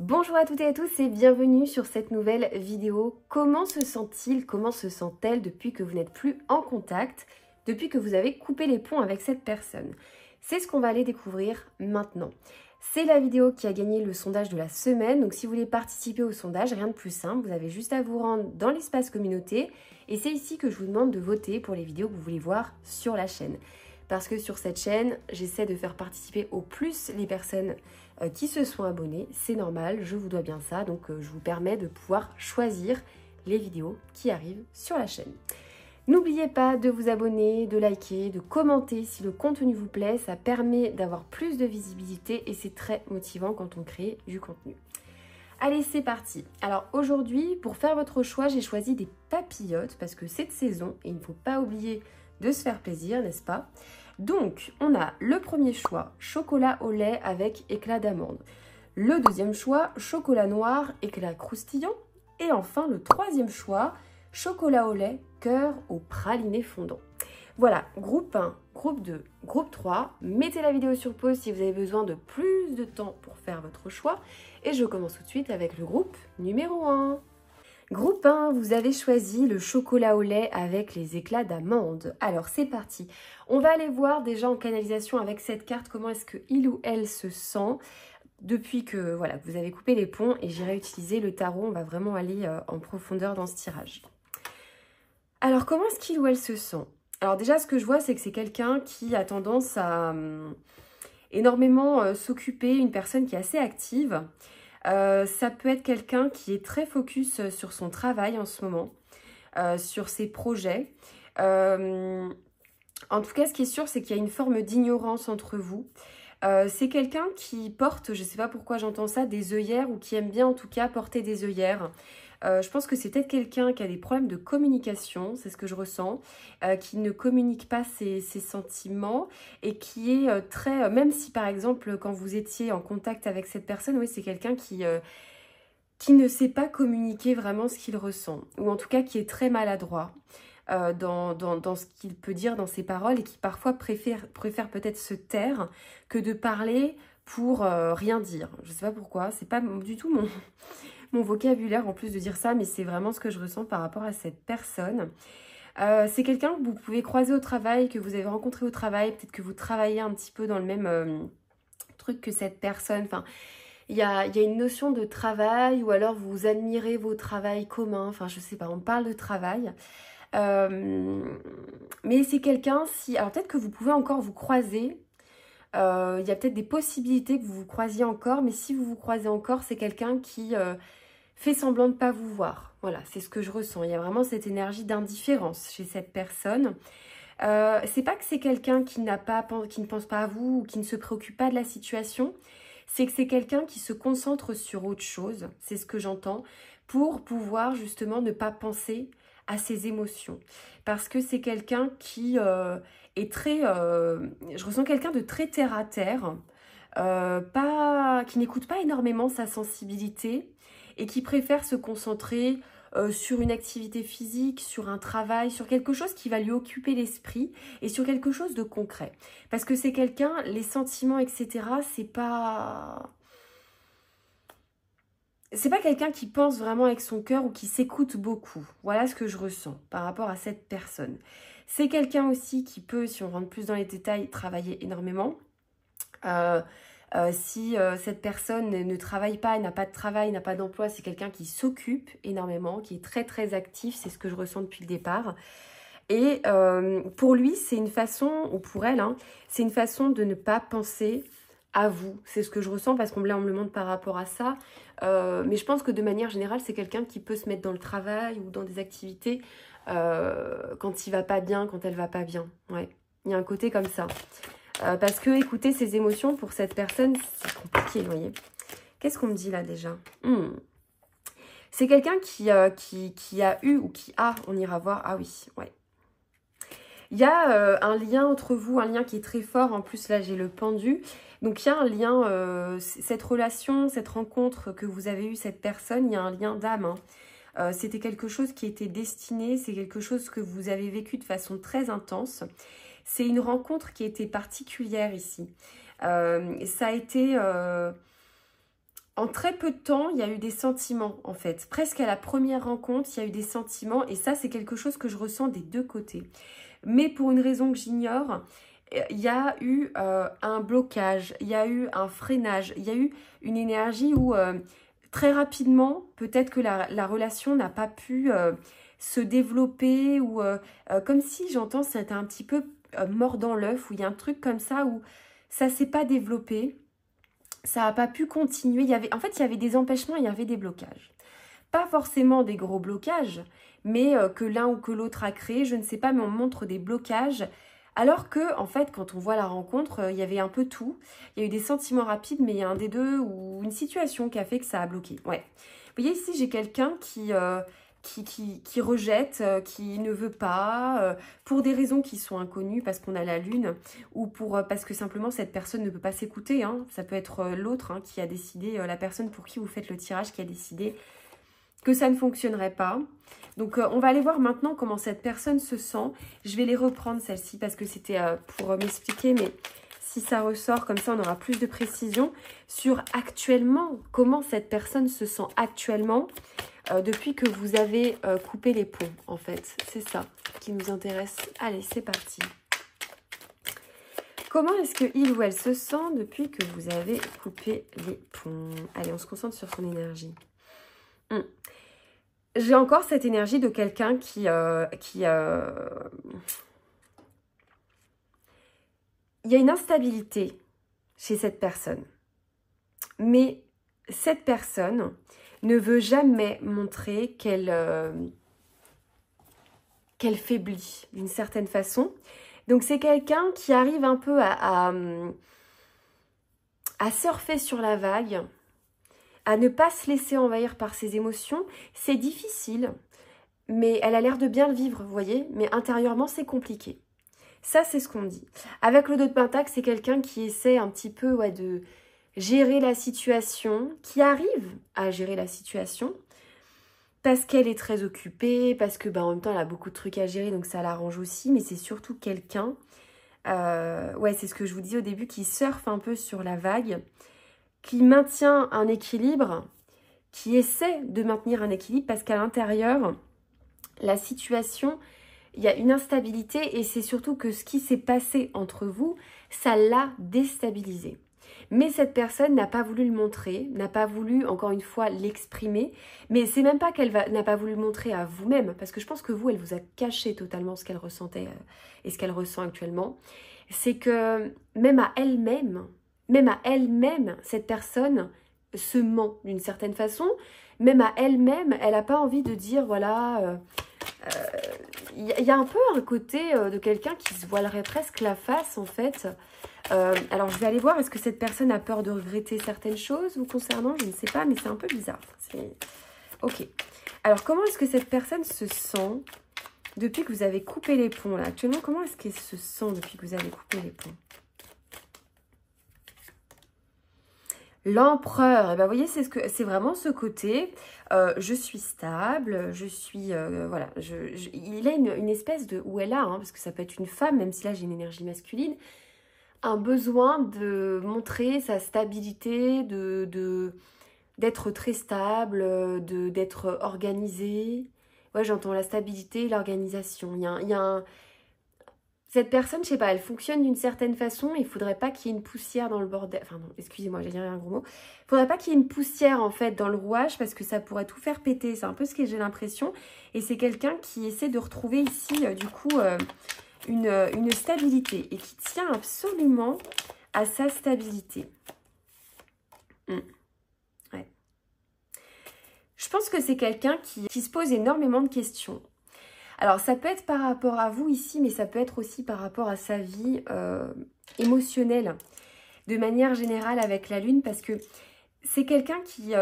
Bonjour à toutes et à tous et bienvenue sur cette nouvelle vidéo. Comment se sent-il, comment se sent-elle depuis que vous n'êtes plus en contact, depuis que vous avez coupé les ponts avec cette personne? C'est ce qu'on va aller découvrir maintenant. C'est la vidéo qui a gagné le sondage de la semaine, donc si vous voulez participer au sondage, rien de plus simple, vous avez juste à vous rendre dans l'espace communauté et c'est ici que je vous demande de voter pour les vidéos que vous voulez voir sur la chaîne. Parce que sur cette chaîne, j'essaie de faire participer au plus les personnes qui se sont abonnés, c'est normal, je vous dois bien ça, donc je vous permets de pouvoir choisir les vidéos qui arrivent sur la chaîne. N'oubliez pas de vous abonner, de liker, de commenter si le contenu vous plaît, ça permet d'avoir plus de visibilité et c'est très motivant quand on crée du contenu. Allez, c'est parti. Alors aujourd'hui, pour faire votre choix, j'ai choisi des papillotes parce que c'est de saison et il ne faut pas oublier de se faire plaisir, n'est-ce pas? Donc, on a le premier choix, chocolat au lait avec éclat d'amande. Le deuxième choix, chocolat noir, éclat croustillant. Et enfin, le troisième choix, chocolat au lait, cœur au praliné fondant. Voilà, groupe 1, groupe 2, groupe 3. Mettez la vidéo sur pause si vous avez besoin de plus de temps pour faire votre choix. Et je commence tout de suite avec le groupe numéro 1. Groupe 1, vous avez choisi le chocolat au lait avec les éclats d'amande. Alors c'est parti. On va aller voir déjà en canalisation avec cette carte comment est-ce que il ou elle se sent depuis que voilà, vous avez coupé les ponts et j'irai utiliser le tarot. On va vraiment aller en profondeur dans ce tirage. Alors comment est-ce qu'il ou elle se sent? Alors déjà ce que je vois c'est que c'est quelqu'un qui a tendance à énormément s'occuper, une personne qui est assez active. Ça peut être quelqu'un qui est très focus sur son travail en ce moment, sur ses projets. En tout cas, ce qui est sûr, c'est qu'il y a une forme d'ignorance entre vous. C'est quelqu'un qui porte, je ne sais pas pourquoi j'entends ça, des œillères ou qui aime bien en tout cas porter des œillères. Je pense que c'est peut-être quelqu'un qui a des problèmes de communication, c'est ce que je ressens, qui ne communique pas ses sentiments et qui est très... même si par exemple quand vous étiez en contact avec cette personne, oui c'est quelqu'un qui ne sait pas communiquer vraiment ce qu'il ressent, ou en tout cas qui est très maladroit dans ce qu'il peut dire dans ses paroles et qui parfois préfère peut-être se taire que de parler pour rien dire. Je ne sais pas pourquoi, c'est pas du tout mon vocabulaire en plus de dire ça, mais c'est vraiment ce que je ressens par rapport à cette personne. C'est quelqu'un que vous pouvez croiser au travail, que vous avez rencontré au travail, peut-être que vous travaillez un petit peu dans le même truc que cette personne. Enfin, il y a une notion de travail ou alors vous admirez vos travails communs. Enfin, je sais pas, on parle de travail. Mais c'est quelqu'un, si... Alors peut-être que vous pouvez encore vous croiser. Il y a peut-être des possibilités que vous vous croisiez encore, mais si vous vous croisez encore, c'est quelqu'un qui fait semblant de ne pas vous voir. Voilà, c'est ce que je ressens. Il y a vraiment cette énergie d'indifférence chez cette personne. C'est pas que c'est quelqu'un qui ne pense pas à vous ou qui ne se préoccupe pas de la situation. C'est que c'est quelqu'un qui se concentre sur autre chose. C'est ce que j'entends. Pour pouvoir justement ne pas penser à ses émotions. Parce que c'est quelqu'un qui est très... je ressens quelqu'un de très terre à terre. Qui n'écoute pas énormément sa sensibilité et qui préfère se concentrer sur une activité physique, sur un travail, sur quelque chose qui va lui occuper l'esprit et sur quelque chose de concret. Parce que c'est quelqu'un, les sentiments, etc., c'est pas quelqu'un qui pense vraiment avec son cœur ou qui s'écoute beaucoup. Voilà ce que je ressens par rapport à cette personne. C'est quelqu'un aussi qui peut, si on rentre plus dans les détails, travailler énormément. Si cette personne ne travaille pas, n'a pas de travail, n'a pas d'emploi, c'est quelqu'un qui s'occupe énormément, qui est très très actif, c'est ce que je ressens depuis le départ. Et pour lui, c'est une façon, ou pour elle, hein, c'est une façon de ne pas penser à vous. C'est ce que je ressens parce qu'on me le montre par rapport à ça. Mais je pense que de manière générale, c'est quelqu'un qui peut se mettre dans le travail ou dans des activités quand il va pas bien, quand elle va pas bien. Ouais, il y a un côté comme ça. Parce que écouter ses émotions pour cette personne, c'est compliqué, vous voyez. Qu'est-ce qu'on me dit là déjà? C'est quelqu'un qui a eu ou qui a, on ira voir, ah oui, ouais. Il y a un lien entre vous, un lien qui est très fort. En plus, là, j'ai le pendu. Donc, il y a un lien, cette relation, cette rencontre que vous avez eue, cette personne, il y a un lien d'âme. Hein. C'était quelque chose qui était destiné, c'est quelque chose que vous avez vécu de façon très intense. C'est une rencontre qui était particulière ici. Ça a été En très peu de temps, il y a eu des sentiments, en fait. Presque à la première rencontre, il y a eu des sentiments. Et ça, c'est quelque chose que je ressens des deux côtés. Mais pour une raison que j'ignore, il y a eu un blocage, il y a eu un freinage, il y a eu une énergie où très rapidement, peut-être que la relation n'a pas pu se développer ou comme si, j'entends, c'était un petit peu mort dans l'œuf, où il y a un truc comme ça où ça ne s'est pas développé. Ça n'a pas pu continuer. En fait, il y avait des empêchements, il y avait des blocages. Pas forcément des gros blocages, mais que l'un ou que l'autre a créé, je ne sais pas, mais on montre des blocages. Alors que, en fait, quand on voit la rencontre, il y avait un peu tout. Il y a eu des sentiments rapides, mais il y a un des deux ou une situation qui a fait que ça a bloqué. Ouais. Vous voyez, ici, j'ai quelqu'un qui rejette, qui ne veut pas, pour des raisons qui sont inconnues, parce qu'on a la lune, ou parce que simplement cette personne ne peut pas s'écouter. Hein. Ça peut être l'autre hein, qui a décidé, la personne pour qui vous faites le tirage, qui a décidé que ça ne fonctionnerait pas. Donc on va aller voir maintenant comment cette personne se sent. Je vais les reprendre celles-ci parce que c'était pour m'expliquer, mais si ça ressort comme ça, on aura plus de précision sur actuellement, comment cette personne se sent actuellement. Depuis que vous avez coupé les ponts, en fait. C'est ça qui nous intéresse. Allez, c'est parti. Comment est-ce qu'il ou elle se sent depuis que vous avez coupé les ponts? Allez, on se concentre sur son énergie. J'ai encore cette énergie de quelqu'un qui il y a une instabilité chez cette personne. Mais cette personne ne veut jamais montrer qu'elle faiblit d'une certaine façon. Donc c'est quelqu'un qui arrive un peu à surfer sur la vague, à ne pas se laisser envahir par ses émotions. C'est difficile, mais elle a l'air de bien le vivre, vous voyez. Mais intérieurement, c'est compliqué. Ça, c'est ce qu'on dit. Avec le 2 de Pentacle, c'est quelqu'un qui essaie un petit peu de gérer la situation, qui arrive à gérer la situation, parce qu'elle est très occupée, parce que en même temps, elle a beaucoup de trucs à gérer, donc ça l'arrange aussi, mais c'est surtout quelqu'un, ouais, c'est ce que je vous disais au début, qui surfe un peu sur la vague, qui maintient un équilibre, qui essaie de maintenir un équilibre, parce qu'à l'intérieur, la situation, il y a une instabilité, et c'est surtout que ce qui s'est passé entre vous, ça l'a déstabilisé. Mais cette personne n'a pas voulu le montrer, n'a pas voulu, encore une fois, l'exprimer. Mais c'est même pas qu'elle n'a pas voulu le montrer à vous-même, parce que je pense que vous, elle vous a caché totalement ce qu'elle ressentait et ce qu'elle ressent actuellement. C'est que même à elle-même, cette personne se ment d'une certaine façon. Même à elle-même, elle n'a pas envie de dire, voilà... Il y a un peu un côté de quelqu'un qui se voilerait presque la face, en fait. Alors, je vais aller voir, est-ce que cette personne a peur de regretter certaines choses vous concernant? Je ne sais pas, mais c'est un peu bizarre. Ok. Alors, comment est-ce que cette personne se sent depuis que vous avez coupé les ponts, là? Actuellement, comment est-ce qu'elle se sent depuis que vous avez coupé les ponts? L'empereur, eh ben, vous voyez, c'est vraiment ce côté, je suis stable, je suis, voilà, il a une espèce de, ou elle a, hein, parce que ça peut être une femme, même si là j'ai une énergie masculine, un besoin de montrer sa stabilité, d'être très stable, d'être organisée. Ouais, j'entends la stabilité, l'organisation. Il y a cette personne, je sais pas, elle fonctionne d'une certaine façon. Il ne faudrait pas qu'il y ait une poussière dans le bordel. Enfin non, excusez-moi, j'ai dit un gros mot. Il ne faudrait pas qu'il y ait une poussière en fait dans le rouage parce que ça pourrait tout faire péter. C'est un peu ce que j'ai l'impression. Et c'est quelqu'un qui essaie de retrouver ici, du coup, une stabilité et qui tient absolument à sa stabilité. Ouais. Je pense que c'est quelqu'un qui se pose énormément de questions. Alors, ça peut être par rapport à vous ici, mais ça peut être aussi par rapport à sa vie émotionnelle, de manière générale avec la Lune, parce que c'est quelqu'un qui...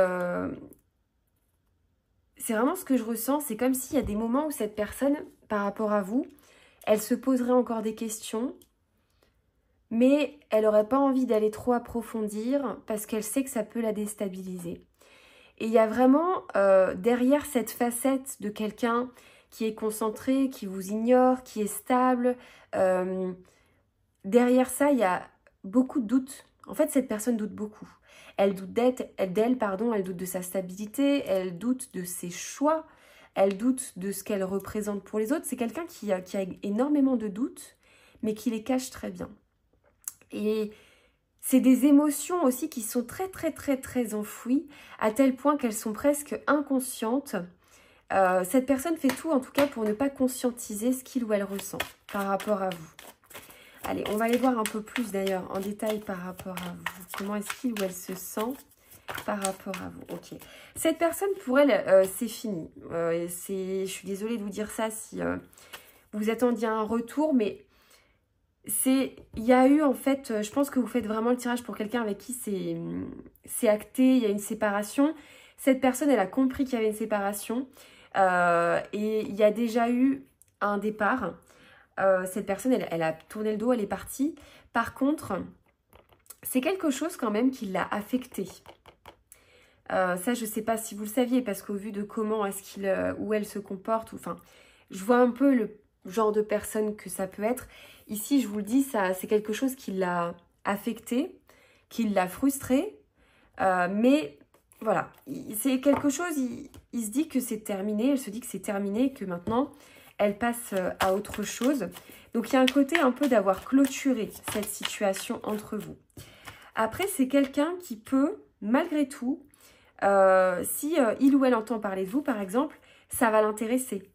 c'est vraiment ce que je ressens, c'est comme s'il y a des moments où cette personne, par rapport à vous, elle se poserait encore des questions, mais elle n'aurait pas envie d'aller trop approfondir, parce qu'elle sait que ça peut la déstabiliser. Et il y a vraiment, derrière cette facette de quelqu'un qui est concentré, qui vous ignore, qui est stable. Derrière ça, il y a beaucoup de doutes. En fait, cette personne doute beaucoup. Elle doute d'elle, pardon, elle doute de sa stabilité, elle doute de ses choix, elle doute de ce qu'elle représente pour les autres. C'est quelqu'un qui a énormément de doutes, mais qui les cache très bien. Et c'est des émotions aussi qui sont très, très, très, très enfouies, à tel point qu'elles sont presque inconscientes. Cette personne fait tout, en tout cas, pour ne pas conscientiser ce qu'il ou elle ressent par rapport à vous. Allez, on va aller voir un peu plus d'ailleurs en détail par rapport à vous. Comment est-ce qu'il ou elle se sent par rapport à vous? Ok. Cette personne, pour elle, c'est fini. Je suis désolée de vous dire ça si vous attendiez un retour, mais il y a eu en fait, je pense que vous faites vraiment le tirage pour quelqu'un avec qui c'est acté, il y a une séparation. Cette personne, elle a compris qu'il y avait une séparation et il y a déjà eu un départ. Cette personne, elle a tourné le dos, elle est partie. Par contre, c'est quelque chose quand même qui l'a affectée. Ça, je ne sais pas si vous le saviez, parce qu'au vu de comment est-ce qu'il ou elle se comporte, enfin, je vois un peu le genre de personne que ça peut être. Ici, je vous le dis, c'est quelque chose qui l'a affectée, qui l'a frustrée, mais voilà, c'est quelque chose, il se dit que c'est terminé, elle se dit que c'est terminé, que maintenant, elle passe à autre chose. Donc, il y a un côté un peu d'avoir clôturé cette situation entre vous. Après, c'est quelqu'un qui peut, malgré tout, si il ou elle entend parler de vous, par exemple, ça va l'intéresser.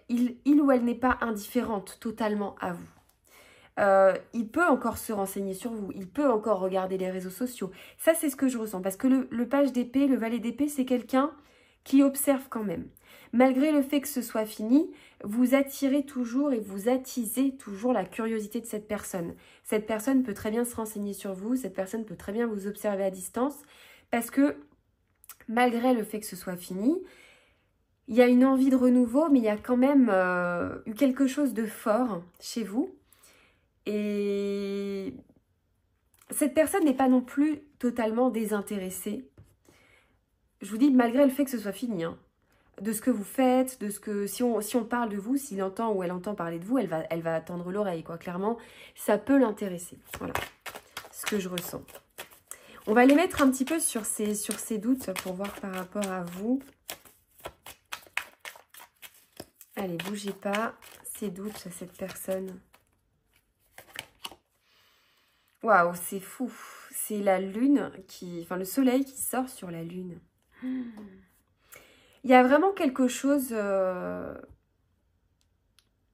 Il ou elle n'est pas indifférente totalement à vous. Il peut encore se renseigner sur vous, il peut encore regarder les réseaux sociaux. Ça, c'est ce que je ressens. Parce que le page d'épée, le valet d'épée, c'est quelqu'un qui observe quand même. Malgré le fait que ce soit fini, vous attirez toujours et vous attisez toujours la curiosité de cette personne. Cette personne peut très bien se renseigner sur vous, cette personne peut très bien vous observer à distance, parce que malgré le fait que ce soit fini, il y a une envie de renouveau, mais il y a quand même eu quelque chose de fort chez vous. Et cette personne n'est pas non plus totalement désintéressée. Je vous dis, malgré le fait que ce soit fini, hein, de ce que vous faites, de ce que si on parle de vous, s'il entend ou elle entend parler de vous, elle va tendre l'oreille, quoi. Clairement, ça peut l'intéresser. Voilà ce que je ressens. On va les mettre un petit peu sur ces doutes pour voir par rapport à vous. Allez, bougez pas. Ces doutes à cette personne. Waouh, c'est fou. C'est la lune enfin le soleil qui sort sur la lune. Il y a vraiment quelque chose,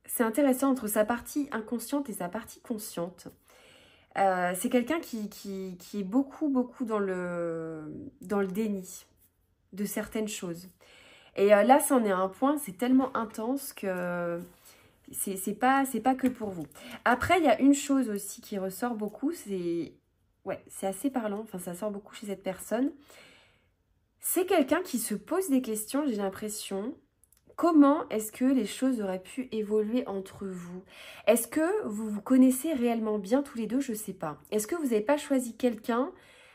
c'est intéressant entre sa partie inconsciente et sa partie consciente. C'est quelqu'un qui est beaucoup dans le déni de certaines choses. Et là, c'en est un point, c'est tellement intense que c'est pas que pour vous. Après, il y a une chose aussi qui ressort beaucoup, c'est assez parlant, enfin ça sort beaucoup chez cette personne. C'est quelqu'un qui se pose des questions, j'ai l'impression. Comment est-ce que les choses auraient pu évoluer entre vous? Est-ce que vous vous connaissez réellement bien tous les deux? Je ne sais pas. Est-ce que vous n'avez pas choisi quelqu'un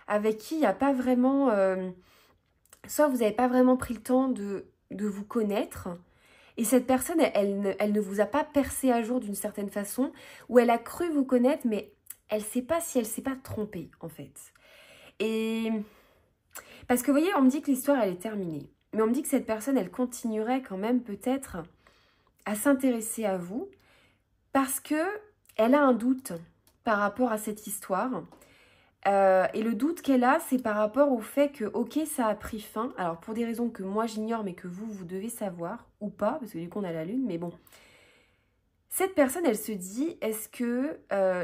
avec qui il n'y a pas vraiment... soit vous n'avez pas vraiment pris le temps de vous connaître, et cette personne, elle ne vous a pas percé à jour d'une certaine façon, ou elle a cru vous connaître, mais elle ne sait pas si elle ne s'est pas trompée, en fait. Et... parce que vous voyez, on me dit que l'histoire, elle est terminée. Mais on me dit que cette personne, elle continuerait quand même peut-être à s'intéresser à vous parce que elle a un doute par rapport à cette histoire. Et le doute qu'elle a, c'est par rapport au fait que, ok, ça a pris fin. Alors, pour des raisons que moi, j'ignore, mais que vous devez savoir, ou pas, parce que du coup, on a la lune, mais bon. Cette personne, elle se dit, est-ce que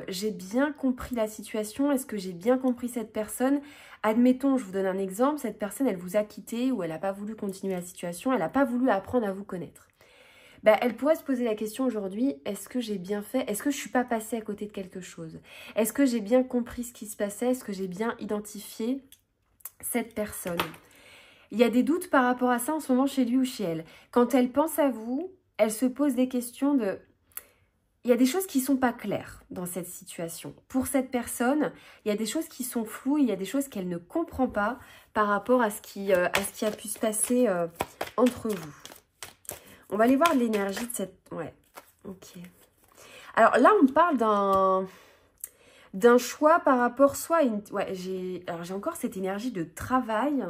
j'ai bien compris la situation? Est-ce que j'ai bien compris cette personne? Admettons, je vous donne un exemple, cette personne, elle vous a quitté ou elle n'a pas voulu continuer la situation, elle n'a pas voulu apprendre à vous connaître. Ben, elle pourrait se poser la question aujourd'hui, est-ce que j'ai bien fait? Est-ce que je ne suis pas passée à côté de quelque chose? Est-ce que j'ai bien compris ce qui se passait? Est-ce que j'ai bien identifié cette personne? Il y a des doutes par rapport à ça en ce moment chez lui ou chez elle. Quand elle pense à vous, elle se pose des questions de... Il y a des choses qui ne sont pas claires dans cette situation. Pour cette personne, il y a des choses qui sont floues, il y a des choses qu'elle ne comprend pas par rapport à ce qui a pu se passer entre vous. On va aller voir l'énergie de cette... Ouais, ok. Alors là, on parle d'un... d'un choix par rapport soit à une... Ouais, j'ai encore cette énergie de travail,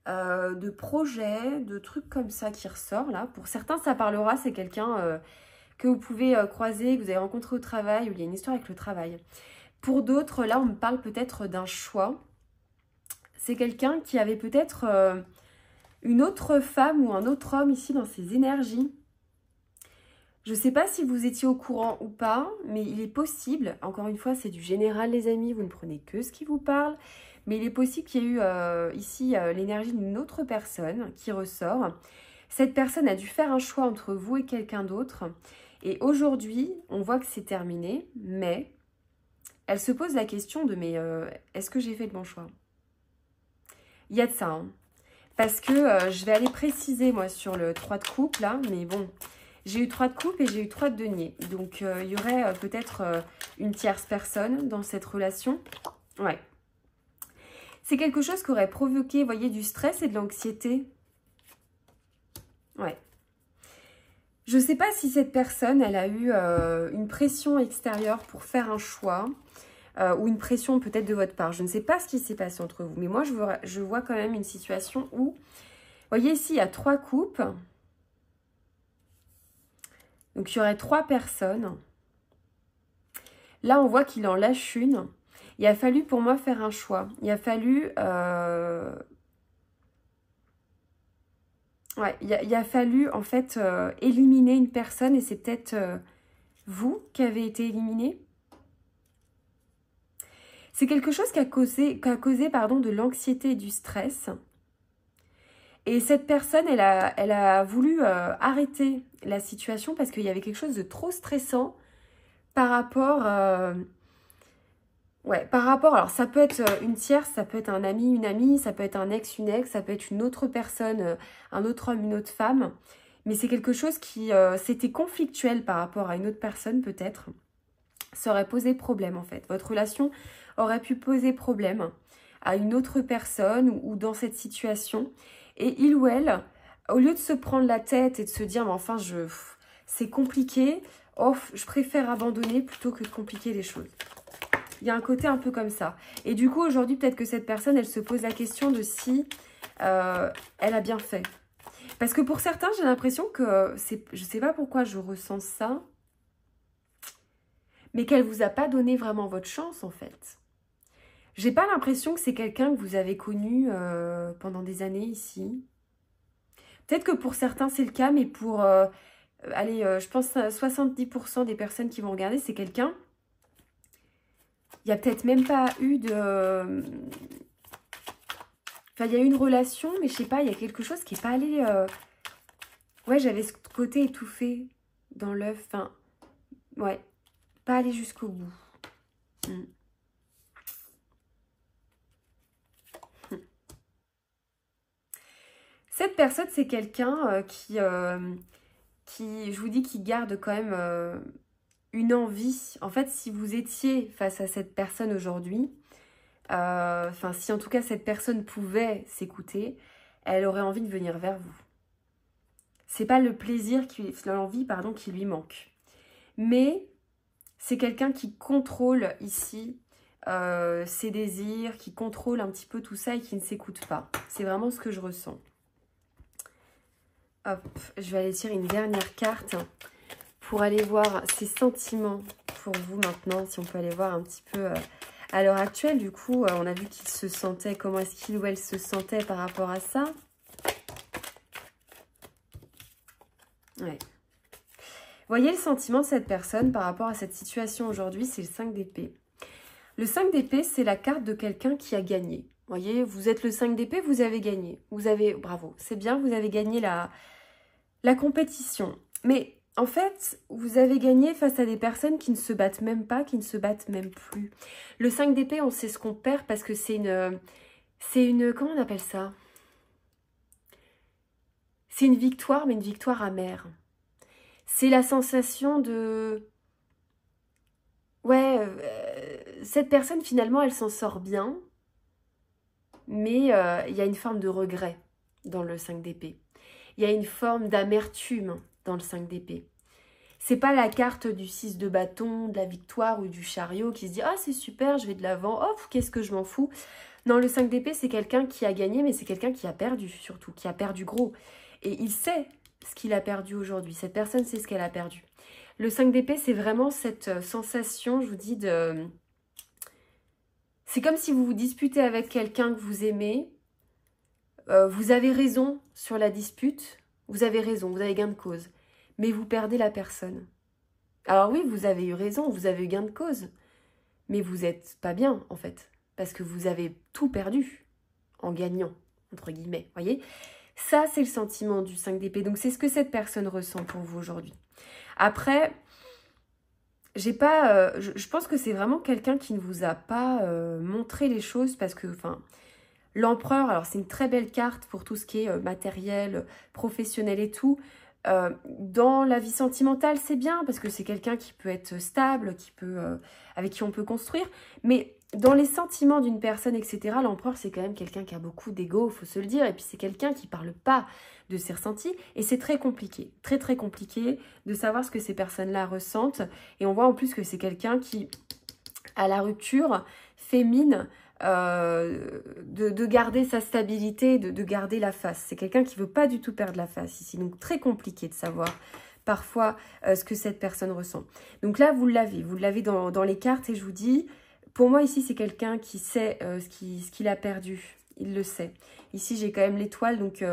de projet, de trucs comme ça qui ressort là. Pour certains, ça parlera, c'est quelqu'un que vous pouvez croiser, que vous avez rencontré au travail, où il y a une histoire avec le travail. Pour d'autres, là, on me parle peut-être d'un choix. C'est quelqu'un qui avait peut-être une autre femme ou un autre homme ici dans ses énergies. Je ne sais pas si vous étiez au courant ou pas, mais il est possible, encore une fois, c'est du général les amis, vous ne prenez que ce qui vous parle, mais il est possible qu'il y ait eu ici l'énergie d'une autre personne qui ressort. Cette personne a dû faire un choix entre vous et quelqu'un d'autre, et aujourd'hui, on voit que c'est terminé, mais elle se pose la question de « mais est-ce que j'ai fait le bon choix ?» Il y a de ça, hein. Parce que je vais aller préciser, moi, sur le 3 de coupe, là, mais bon... J'ai eu 3 de coupe et j'ai eu 3 de denier. Donc, il y aurait peut-être une tierce personne dans cette relation. Ouais. C'est quelque chose qui aurait provoqué, vous voyez, du stress et de l'anxiété. Ouais. Je ne sais pas si cette personne, elle a eu une pression extérieure pour faire un choix ou une pression peut-être de votre part. Je ne sais pas ce qui s'est passé entre vous. Mais moi, je vois quand même une situation où, vous voyez ici, il y a 3 coupes. Donc, il y aurait 3 personnes. Là, on voit qu'il en lâche une. Il a fallu pour moi faire un choix. Il a fallu... Ouais, il a fallu en fait éliminer une personne et c'est peut-être vous qui avez été éliminé. C'est quelque chose qui a causé pardon, de l'anxiété et du stress. Et cette personne, elle a voulu arrêter la situation parce qu'il y avait quelque chose de trop stressant par rapport... Ouais, par rapport... Alors, ça peut être une tierce, ça peut être un ami, une amie, ça peut être un ex, une ex, ça peut être une autre personne, un autre homme, une autre femme. Mais c'est quelque chose qui... c'était conflictuel par rapport à une autre personne, peut-être. Ça aurait posé problème, en fait. Votre relation aurait pu poser problème à une autre personne ou dans cette situation. Et il ou elle, au lieu de se prendre la tête et de se dire, mais enfin, c'est compliqué, oh, je préfère abandonner plutôt que de compliquer les choses. Il y a un côté un peu comme ça. Et du coup, aujourd'hui, peut-être que cette personne, elle se pose la question de si elle a bien fait. Parce que pour certains, j'ai l'impression que, je ne sais pas pourquoi je ressens ça, mais qu'elle ne vous a pas donné vraiment votre chance, en fait. J'ai pas l'impression que c'est quelqu'un que vous avez connu pendant des années ici. Peut-être que pour certains, c'est le cas, mais pour, allez, je pense 70% des personnes qui vont regarder, c'est quelqu'un... Il n'y a peut-être même pas eu de... Enfin, il y a eu une relation, mais je sais pas, il y a quelque chose qui n'est pas allé... Ouais, j'avais ce côté étouffé dans l'œuf. Enfin, ouais, pas aller jusqu'au bout. Cette personne, c'est quelqu'un qui, je vous dis, qui garde quand même une envie. En fait, si vous étiez face à cette personne aujourd'hui, enfin, si en tout cas cette personne pouvait s'écouter, elle aurait envie de venir vers vous. C'est pas le plaisir, l'envie, pardon, qui lui manque. Mais c'est quelqu'un qui contrôle ici ses désirs, qui contrôle un petit peu tout ça et qui ne s'écoute pas. C'est vraiment ce que je ressens. Hop, je vais aller tirer une dernière carte pour aller voir ses sentiments pour vous maintenant. Si on peut aller voir un petit peu à l'heure actuelle. Du coup, on a vu qu'il se sentait, comment est-ce qu'il ou elle se sentait par rapport à ça. Ouais. Voyez le sentiment de cette personne par rapport à cette situation aujourd'hui, c'est le 5 d'épée. Le 5 d'épée, c'est la carte de quelqu'un qui a gagné. Vous voyez, vous êtes le 5 d'épée, vous avez gagné. Vous avez, bravo, c'est bien, vous avez gagné la compétition. Mais en fait, vous avez gagné face à des personnes qui ne se battent même pas, qui ne se battent même plus. Le 5 d'épée, on sait ce qu'on perd parce que c'est une, comment on appelle ça? C'est une victoire, mais une victoire amère. C'est la sensation de... Ouais, cette personne, finalement, elle s'en sort bien. Mais il y a une forme de regret dans le 5 d'épée. Il y a une forme d'amertume dans le 5 d'épée. C'est pas la carte du 6 de bâton, de la victoire ou du chariot qui se dit « Ah, c'est super, je vais de l'avant, oh, qu'est-ce que je m'en fous ?» Non, le 5 d'épée, c'est quelqu'un qui a gagné, mais c'est quelqu'un qui a perdu, surtout, qui a perdu gros. Et il sait ce qu'il a perdu aujourd'hui. Cette personne sait ce qu'elle a perdu. Le 5 d'épée, c'est vraiment cette sensation, je vous dis, de... C'est comme si vous vous disputez avec quelqu'un que vous aimez. Vous avez raison sur la dispute. Vous avez raison, vous avez gain de cause. Mais vous perdez la personne. Alors oui, vous avez eu raison, vous avez eu gain de cause. Mais vous n'êtes pas bien, en fait. Parce que vous avez tout perdu en gagnant, entre guillemets. Voyez, ça, c'est le sentiment du 5 d'épée. Donc, c'est ce que cette personne ressent pour vous aujourd'hui. Après, j'ai pas, je pense que c'est vraiment quelqu'un qui ne vous a pas montré les choses parce que, enfin, l'empereur, alors c'est une très belle carte pour tout ce qui est matériel, professionnel et tout. Dans la vie sentimentale, c'est bien parce que c'est quelqu'un qui peut être stable, qui peut, avec qui on peut construire. Mais dans les sentiments d'une personne, etc., l'empereur, c'est quand même quelqu'un qui a beaucoup d'ego, il faut se le dire. Et puis c'est quelqu'un qui ne parle pas de ses ressentis. Et c'est très compliqué, très très compliqué de savoir ce que ces personnes-là ressentent. Et on voit en plus que c'est quelqu'un qui, à la rupture, fait mine de garder sa stabilité, de garder la face. C'est quelqu'un qui ne veut pas du tout perdre la face ici. Donc très compliqué de savoir parfois ce que cette personne ressent. Donc là, vous l'avez dans les cartes et je vous dis, pour moi ici, c'est quelqu'un qui sait ce qu'il a perdu. Il le sait. Ici, j'ai quand même l'étoile. Donc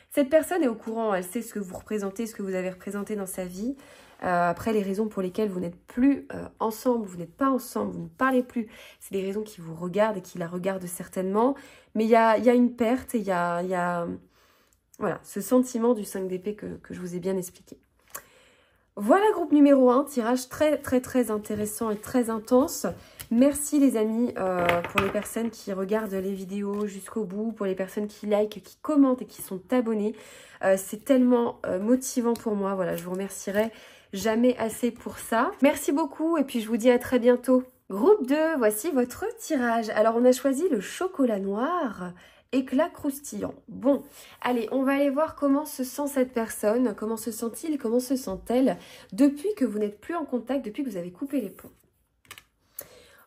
cette personne est au courant. Elle sait ce que vous représentez, ce que vous avez représenté dans sa vie. Après, les raisons pour lesquelles vous n'êtes plus ensemble, vous n'êtes pas ensemble, vous ne parlez plus, c'est des raisons qui vous regardent et qui la regardent certainement. Mais il y a une perte et il y a voilà, ce sentiment du 5 d'épée que je vous ai bien expliqué. Voilà, groupe numéro 1, tirage très très très intéressant et très intense. Merci les amis pour les personnes qui regardent les vidéos jusqu'au bout, pour les personnes qui likent, qui commentent et qui sont abonnées. C'est tellement motivant pour moi, voilà, je vous remercierai jamais assez pour ça. Merci beaucoup et puis je vous dis à très bientôt. Groupe 2, voici votre tirage. Alors on a choisi le chocolat noir, éclat croustillant. Bon, allez, on va aller voir comment se sent cette personne, comment se sent-il, comment se sent-elle depuis que vous n'êtes plus en contact, depuis que vous avez coupé les ponts.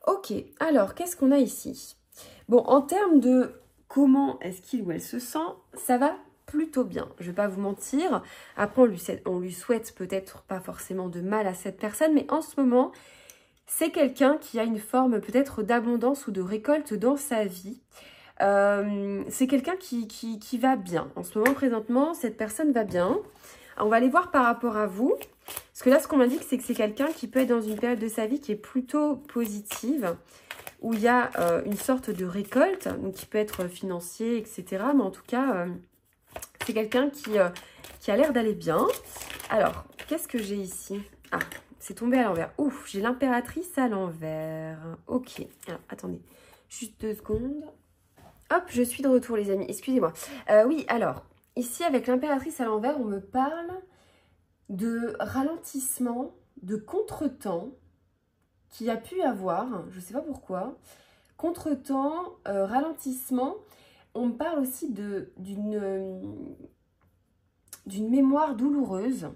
Ok, alors qu'est-ce qu'on a ici? Bon, en termes de comment est-ce qu'il ou elle se sent, ça va plutôt bien, je ne vais pas vous mentir. Après, on lui souhaite peut-être pas forcément de mal à cette personne, mais en ce moment, c'est quelqu'un qui a une forme peut-être d'abondance ou de récolte dans sa vie. C'est quelqu'un qui va bien. En ce moment, présentement, cette personne va bien. Alors, on va aller voir par rapport à vous. Parce que là, ce qu'on m'indique, c'est que c'est quelqu'un qui peut être dans une période de sa vie qui est plutôt positive, où il y a une sorte de récolte, donc qui peut être financier, etc. Mais en tout cas, c'est quelqu'un qui a l'air d'aller bien. Alors, qu'est-ce que j'ai ici? Ah, c'est tombé à l'envers. Ouf, j'ai l'impératrice à l'envers. Ok, alors, attendez, juste 2 secondes. Hop, je suis de retour les amis, excusez-moi. Oui, alors, ici avec l'impératrice à l'envers, on me parle de ralentissement, de contretemps qu'il y a pu avoir, je ne sais pas pourquoi. Contretemps, ralentissement, on me parle aussi d'une mémoire douloureuse,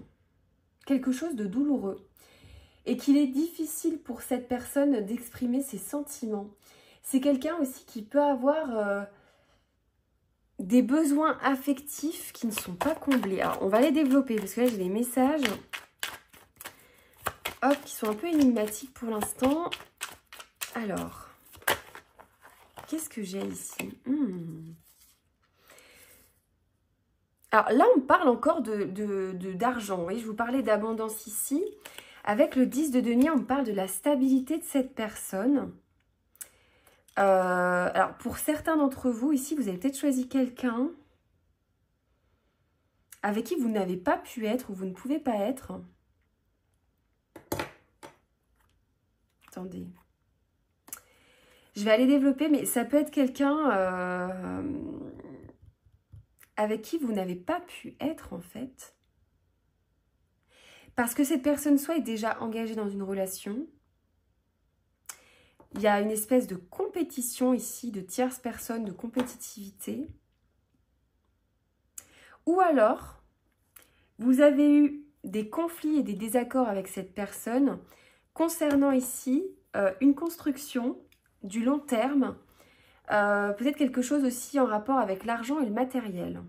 quelque chose de douloureux, et qu'il est difficile pour cette personne d'exprimer ses sentiments. C'est quelqu'un aussi qui peut avoir des besoins affectifs qui ne sont pas comblés. Alors, on va les développer parce que là, j'ai des messages qui sont un peu énigmatiques pour l'instant. Alors, qu'est-ce que j'ai ici? Alors là, on parle encore d'argent. Vous voyez, je vous parlais d'abondance ici. Avec le 10 de denier, on parle de la stabilité de cette personne. Alors, pour certains d'entre vous, ici, vous avez peut-être choisi quelqu'un avec qui vous n'avez pas pu être ou vous ne pouvez pas être. Attendez. Je vais aller développer, mais ça peut être quelqu'un avec qui vous n'avez pas pu être, en fait. Parce que cette personne soit est déjà engagée dans une relation. Il y a une espèce de compétition ici, de tierce personne, de compétitivité. Ou alors, vous avez eu des conflits et des désaccords avec cette personne concernant ici une construction du long terme, peut-être quelque chose aussi en rapport avec l'argent et le matériel.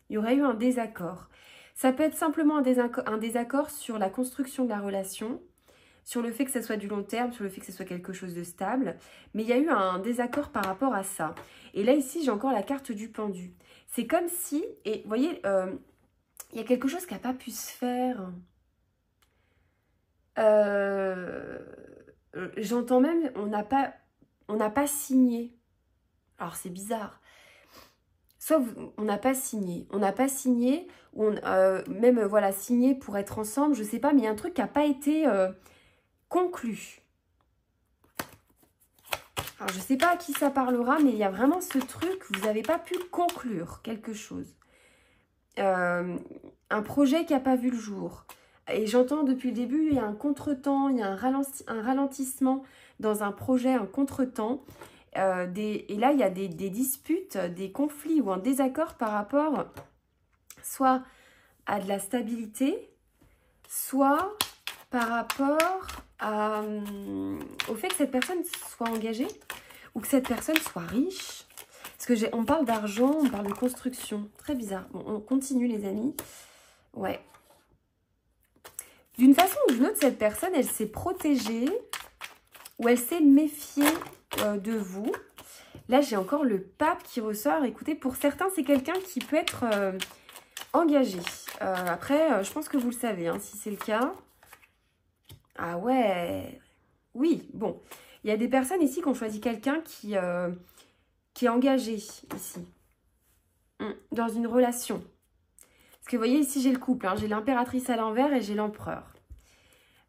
Il y aurait eu un désaccord. Ça peut être simplement un désaccord sur la construction de la relation, sur le fait que ça soit du long terme, sur le fait que ce soit quelque chose de stable. Mais il y a eu un désaccord par rapport à ça. Et là, ici, j'ai encore la carte du pendu. C'est comme si, et vous voyez, il y a quelque chose qui n'a pas pu se faire. J'entends même, on n'a pas signé. Alors, c'est bizarre. Soit on n'a pas signé, ou même voilà, signé pour être ensemble, je sais pas, mais il y a un truc qui n'a pas été conclu. Alors je sais pas à qui ça parlera, mais il y a vraiment ce truc, vous n'avez pas pu conclure quelque chose. Un projet qui n'a pas vu le jour. Et j'entends depuis le début, il y a un contretemps, il y a un ralentissement dans un projet, un contretemps. Et là, il y a des disputes, des conflits ou un désaccord par rapport soit à de la stabilité, soit par rapport au fait que cette personne soit engagée ou que cette personne soit riche. Parce que on parle d'argent, on parle de construction. Très bizarre. Bon, on continue les amis. Ouais. D'une façon ou d'une autre, cette personne, elle s'est protégée ou elle s'est méfiée de vous. Là, j'ai encore le pape qui ressort. Écoutez, pour certains, c'est quelqu'un qui peut être engagé. Après, je pense que vous le savez, hein, si c'est le cas. Ah ouais. Oui, bon. Il y a des personnes ici qui ont choisi quelqu'un qui est engagé ici. Dans une relation. Parce que vous voyez, ici, j'ai le couple. Hein, j'ai l'impératrice à l'envers et j'ai l'empereur.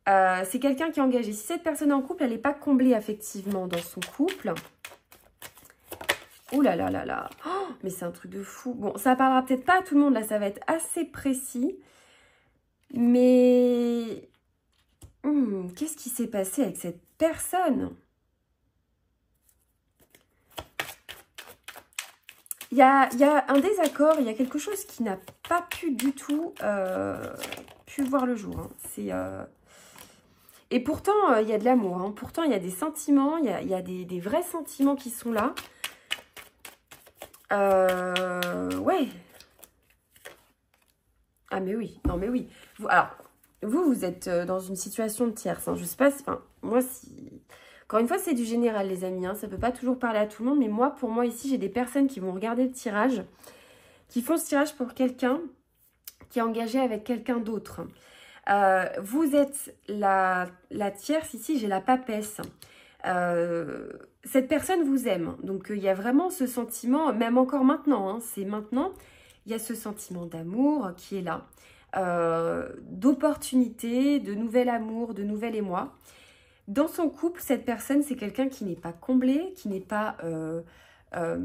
C'est quelqu'un qui est engagé. Si cette personne est en couple, elle n'est pas comblée affectivement dans son couple. Ouh là là là là. Oh, mais c'est un truc de fou. Bon, ça parlera peut-être pas à tout le monde. Là, ça va être assez précis. Mais... qu'est-ce qui s'est passé avec cette personne? Il y a un désaccord. Il y a quelque chose qui n'a pas pu du tout pu voir le jour. Hein. C'est... Et pourtant, il y a de l'amour. Hein. Pourtant, il y a des sentiments. Il y a des vrais sentiments qui sont là. Ouais. Ah, mais oui. Non, mais oui. Alors, vous êtes dans une situation de tierce. Hein. Je sais pas si... Enfin, moi, si... Encore une fois, c'est du général, les amis. Hein. Ça ne peut pas toujours parler à tout le monde. Mais moi, pour moi, ici, j'ai des personnes qui vont regarder le tirage. Qui font ce tirage pour quelqu'un qui est engagé avec quelqu'un d'autre. Vous êtes la tierce. Ici, j'ai la papesse. Cette personne vous aime. Donc, il y a vraiment ce sentiment, même encore maintenant, hein, c'est maintenant, il y a ce sentiment d'amour qui est là, d'opportunité, de nouvel amour, de nouvel émoi. Dans son couple, cette personne, c'est quelqu'un qui n'est pas comblé, qui n'est pas... je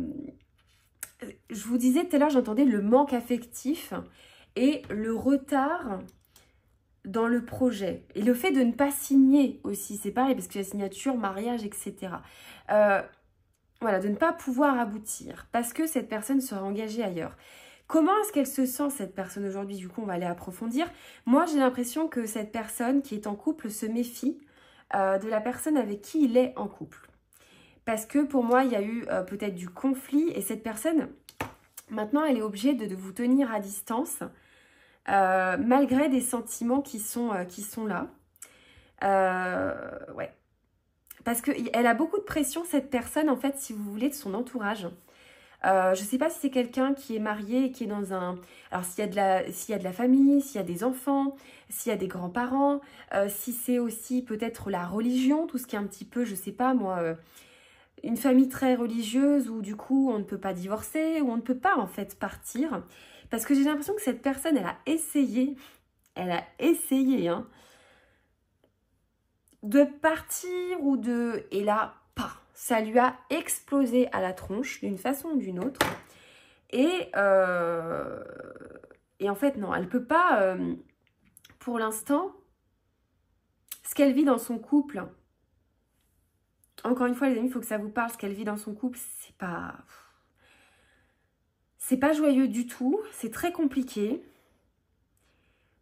vous disais tout à l'heure, j'entendais le manque affectif et le retard dans le projet. Et le fait de ne pas signer aussi, c'est pareil, parce que la signature, mariage, etc. Voilà, de ne pas pouvoir aboutir, parce que cette personne sera engagée ailleurs. Comment est-ce qu'elle se sent, cette personne, aujourd'hui? Du coup, on va aller approfondir. Moi, j'ai l'impression que cette personne qui est en couple se méfie de la personne avec qui il est en couple. Parce que pour moi, il y a eu peut-être du conflit, et cette personne, maintenant, elle est obligée de vous tenir à distance, malgré des sentiments qui sont là. Ouais. Parce qu'elle a beaucoup de pression, cette personne, en fait, si vous voulez, de son entourage. Je ne sais pas si c'est quelqu'un qui est marié et qui est dans un... Alors, s'il y a de la famille, s'il y a des enfants, s'il y a des grands-parents, si c'est aussi peut-être la religion, tout ce qui est un petit peu, je ne sais pas moi, une famille très religieuse où du coup, on ne peut pas divorcer, où on ne peut pas, en fait, partir. Parce que j'ai l'impression que cette personne, elle a essayé, hein, de partir ou de... Et là, pas. Ça lui a explosé à la tronche d'une façon ou d'une autre. Et en fait, non, elle ne peut pas, pour l'instant, ce qu'elle vit dans son couple. Encore une fois, les amis, il faut que ça vous parle. Ce qu'elle vit dans son couple, c'est pas joyeux du tout. C'est très compliqué.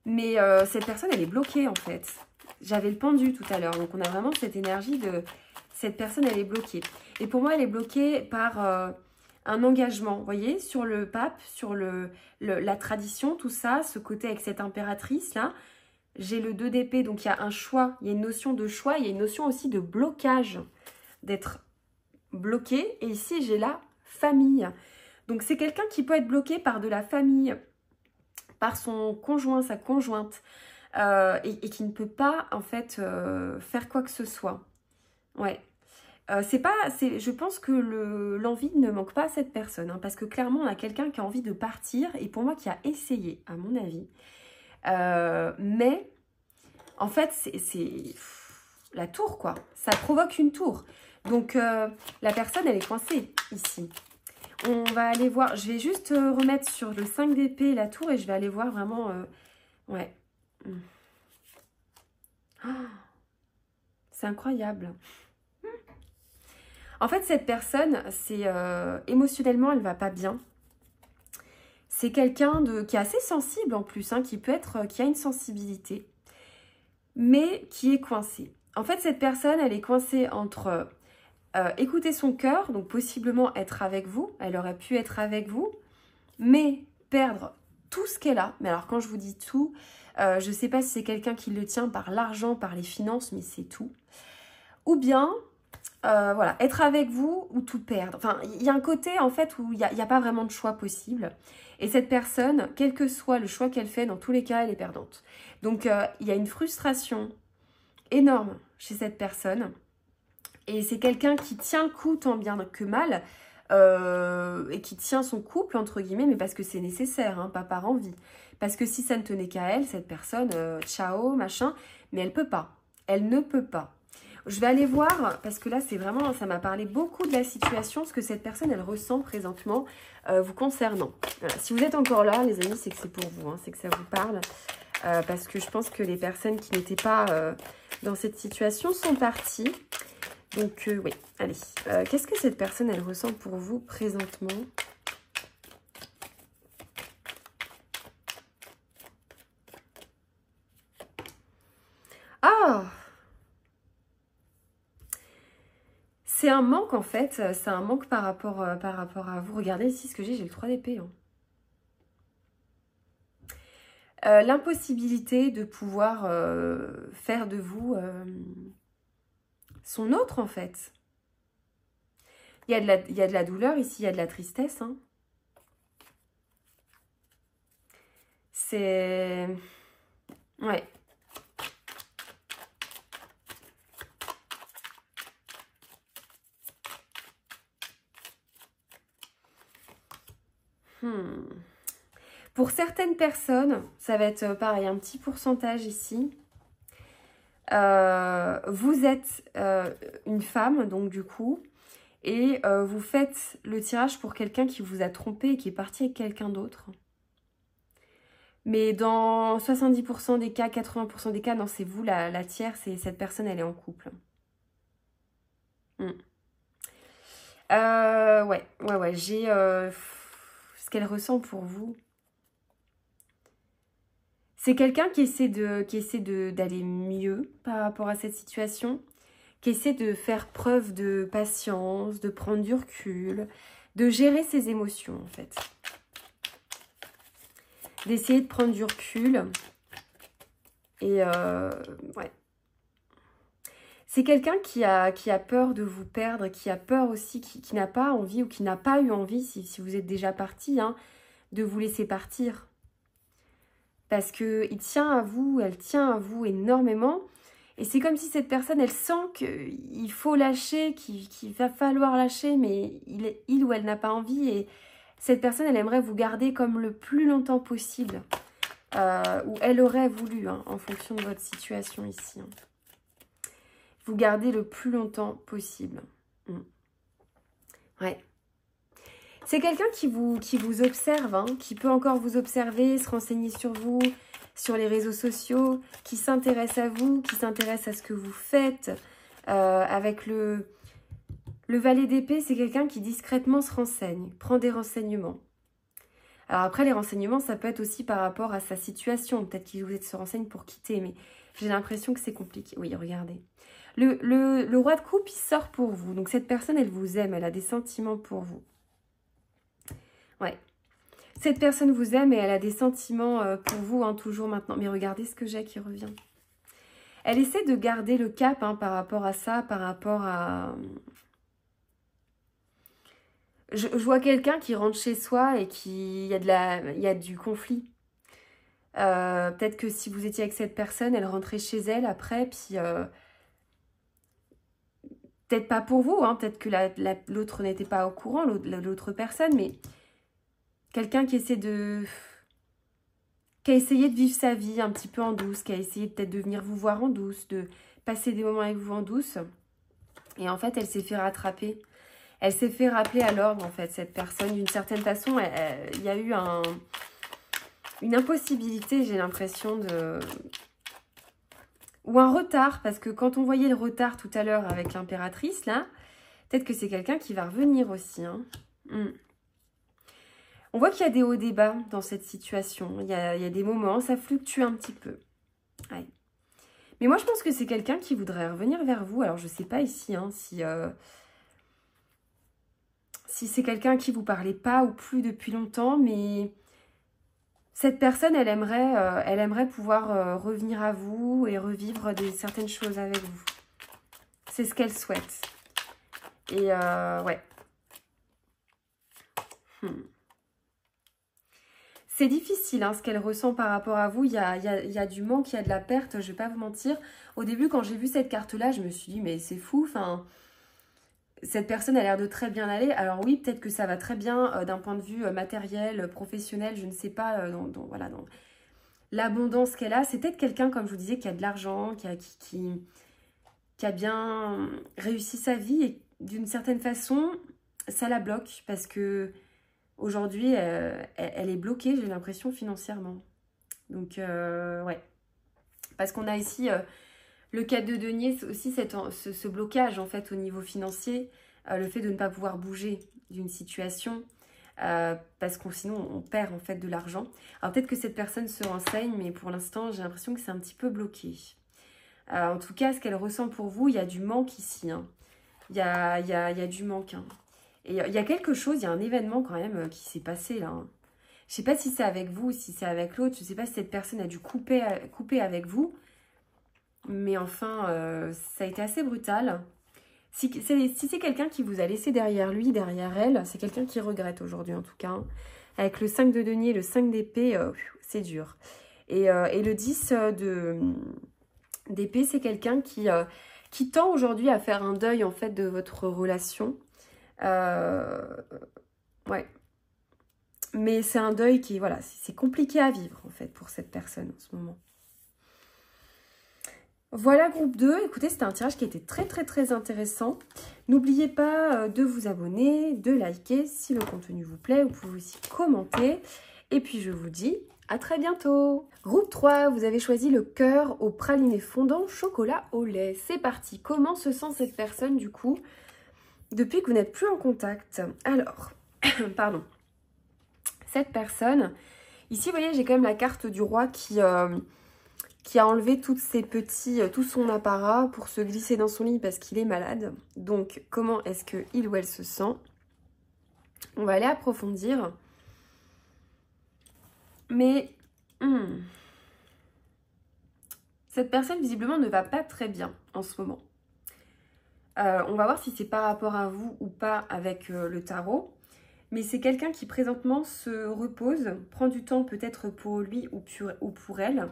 Mais cette personne, elle est bloquée en fait. J'avais le pendu tout à l'heure. Donc, on a vraiment cette énergie de... Cette personne, elle est bloquée. Et pour moi, elle est bloquée par un engagement. Vous voyez, sur le pape, sur la tradition, tout ça, ce côté avec cette impératrice-là. J'ai le 2 d'épée, donc il y a un choix. Il y a une notion de choix. Il y a une notion aussi de blocage. D'être bloqué. Et ici, j'ai la famille. Donc, c'est quelqu'un qui peut être bloqué par de la famille, par son conjoint, sa conjointe, et qui ne peut pas, en fait, faire quoi que ce soit. Ouais. Je pense que l'envie ne manque pas à cette personne, hein, parce que clairement, on a quelqu'un qui a envie de partir, et pour moi, qui a essayé, à mon avis. Mais, en fait, c'est la tour, quoi. Ça provoque une tour. Donc, la personne, elle est coincée, ici. On va aller voir, je vais juste remettre sur le 5 d'épée la tour et je vais aller voir vraiment, ouais. Oh, c'est incroyable. En fait, cette personne, c'est émotionnellement, elle va pas bien. C'est quelqu'un qui est assez sensible en plus, hein, qui a une sensibilité, mais qui est coincé. En fait, cette personne, elle est coincée entre... écouter son cœur, donc possiblement être avec vous, elle aurait pu être avec vous, mais perdre tout ce qu'elle a. Mais alors quand je vous dis tout, je ne sais pas si c'est quelqu'un qui le tient par l'argent, par les finances, mais c'est tout. Ou bien, voilà, être avec vous ou tout perdre. Enfin, il y a un côté en fait où il n'y a pas vraiment de choix possible. Et cette personne, quel que soit le choix qu'elle fait, dans tous les cas, elle est perdante. Donc il y a une frustration énorme chez cette personne. Et c'est quelqu'un qui tient le coup tant bien que mal, et qui tient son couple, entre guillemets, mais parce que c'est nécessaire, hein, pas par envie. Parce que si ça ne tenait qu'à elle, cette personne, ciao, machin, mais elle peut pas. Elle ne peut pas. Je vais aller voir, parce que là, c'est vraiment, ça m'a parlé beaucoup de la situation, ce que cette personne, elle ressent présentement vous concernant. Voilà. Si vous êtes encore là, les amis, c'est que c'est pour vous, hein, c'est que ça vous parle. Parce que je pense que les personnes qui n'étaient pas dans cette situation sont parties. Donc, oui, allez. Qu'est-ce que cette personne, elle ressent pour vous présentement? Ah! C'est un manque, en fait. C'est un manque par rapport à vous. Regardez ici ce que j'ai le 3 d'épée. Hein. L'impossibilité de pouvoir faire de vous son autre, en fait. Il y a de la douleur ici, il y a de la tristesse. Hein. C'est... Ouais. Pour certaines personnes, ça va être pareil, un petit pourcentage ici. Vous êtes une femme, donc du coup, et vous faites le tirage pour quelqu'un qui vous a trompé et qui est parti avec quelqu'un d'autre. Mais dans 70% des cas, 80% des cas, non, c'est vous la tiers, c'est cette personne, elle est en couple. Ouais, j'ai ce qu'elle ressent pour vous. C'est quelqu'un qui essaie d'aller mieux par rapport à cette situation, qui essaie de faire preuve de patience, de prendre du recul, de gérer ses émotions en fait. D'essayer de prendre du recul. Et ouais. C'est quelqu'un qui a peur de vous perdre, qui a peur aussi, qui n'a pas envie ou qui n'a pas eu envie, si vous êtes déjà parti, hein, de vous laisser partir. Parce qu'il tient à vous, elle tient à vous énormément. Et c'est comme si cette personne, elle sent qu'il faut lâcher, qu'il va falloir lâcher, mais il ou elle n'a pas envie. Et cette personne, elle aimerait vous garder comme le plus longtemps possible. Ou elle aurait voulu, hein, en fonction de votre situation ici. Hein. Vous garder le plus longtemps possible. Ouais. C'est quelqu'un qui vous observe, hein, qui peut encore vous observer, se renseigner sur vous, sur les réseaux sociaux, qui s'intéresse à vous, qui s'intéresse à ce que vous faites. Avec le valet d'épée, c'est quelqu'un qui discrètement se renseigne, prend des renseignements. Alors après, les renseignements, ça peut être aussi par rapport à sa situation. Peut-être qu'il vous se renseigne pour quitter, mais j'ai l'impression que c'est compliqué. Oui, regardez. Le roi de coupe, il sort pour vous. Donc cette personne, elle vous aime, elle a des sentiments pour vous. Ouais. Cette personne vous aime et elle a des sentiments pour vous, hein, toujours maintenant. Mais regardez ce que j'ai qui revient. Elle essaie de garder le cap hein, par rapport à ça, par rapport à... Je vois quelqu'un qui rentre chez soi et il y a du conflit. Peut-être que si vous étiez avec cette personne, elle rentrait chez elle après, puis... peut-être pas pour vous, hein, peut-être que l'autre n'était pas au courant, l'autre personne, mais quelqu'un qui essaie de... qui a essayé de vivre sa vie un petit peu en douce, qui a essayé peut-être de venir vous voir en douce, de passer des moments avec vous en douce. Et en fait, elle s'est fait rattraper. Elle s'est fait rappeler à l'ordre, en fait, cette personne. D'une certaine façon, il y a eu une impossibilité, j'ai l'impression, de... ou un retard, parce que quand on voyait le retard tout à l'heure avec l'impératrice, là, peut-être que c'est quelqu'un qui va revenir aussi. Hein. On voit qu'il y a des hauts des bas dans cette situation. Il y a des moments, ça fluctue un petit peu. Ouais. Mais moi, je pense que c'est quelqu'un qui voudrait revenir vers vous. Alors, je ne sais pas ici hein, si c'est quelqu'un qui ne vous parlait pas ou plus depuis longtemps, mais cette personne, elle aimerait pouvoir revenir à vous et revivre certaines choses avec vous. C'est ce qu'elle souhaite. Et ouais. C'est difficile hein, ce qu'elle ressent par rapport à vous. Il y a du manque, il y a de la perte, je ne vais pas vous mentir. Au début, quand j'ai vu cette carte-là, je me suis dit, mais c'est fou. Enfin, cette personne a l'air de très bien aller. Alors oui, peut-être que ça va très bien d'un point de vue matériel, professionnel, je ne sais pas, voilà, dans l'abondance qu'elle a. C'est peut-être quelqu'un, comme je vous disais, qui a de l'argent, qui a bien réussi sa vie. Et d'une certaine façon, ça la bloque parce que... aujourd'hui, elle est bloquée, j'ai l'impression, financièrement. Donc, ouais. Parce qu'on a ici le 4 de denier, aussi ce blocage, en fait, au niveau financier. Le fait de ne pas pouvoir bouger d'une situation. Parce que sinon, on perd, en fait, de l'argent. Alors, peut-être que cette personne se renseigne, mais pour l'instant, j'ai l'impression que c'est un petit peu bloqué. En tout cas, ce qu'elle ressent pour vous, il y a du manque ici. Hein. Il y a du manque, hein. Et il y a quelque chose, il y a un événement quand même qui s'est passé là. Hein. Je ne sais pas si c'est avec vous, si c'est avec l'autre. Je ne sais pas si cette personne a dû couper avec vous. Mais enfin, ça a été assez brutal. Si c'est quelqu'un qui vous a laissé derrière lui, derrière elle, c'est quelqu'un qui regrette aujourd'hui en tout cas. Hein. Avec le 5 de denier, le 5 d'épée, c'est dur. Et le 10 d'épée, c'est quelqu'un qui tend aujourd'hui à faire un deuil en fait de votre relation. Ouais. Mais c'est un deuil qui, voilà, c'est compliqué à vivre, en fait, pour cette personne en ce moment. Voilà, groupe 2. Écoutez, c'était un tirage qui était très, très, très intéressant. N'oubliez pas de vous abonner, de liker si le contenu vous plaît. Vous pouvez aussi commenter. Et puis, je vous dis à très bientôt. Groupe 3, vous avez choisi le cœur au praliné fondant chocolat au lait. C'est parti. Comment se sent cette personne, du coup, depuis que vous n'êtes plus en contact? Alors, pardon. Cette personne, ici, vous voyez, j'ai quand même la carte du roi qui a enlevé toutes ses tout son apparat pour se glisser dans son lit parce qu'il est malade. Donc, comment est-ce qu'il ou elle se sent? On va aller approfondir. Mais, cette personne, visiblement, ne va pas très bien en ce moment. On va voir si c'est par rapport à vous ou pas avec le tarot. Mais c'est quelqu'un qui présentement se repose, prend du temps peut-être pour lui ou pour elle.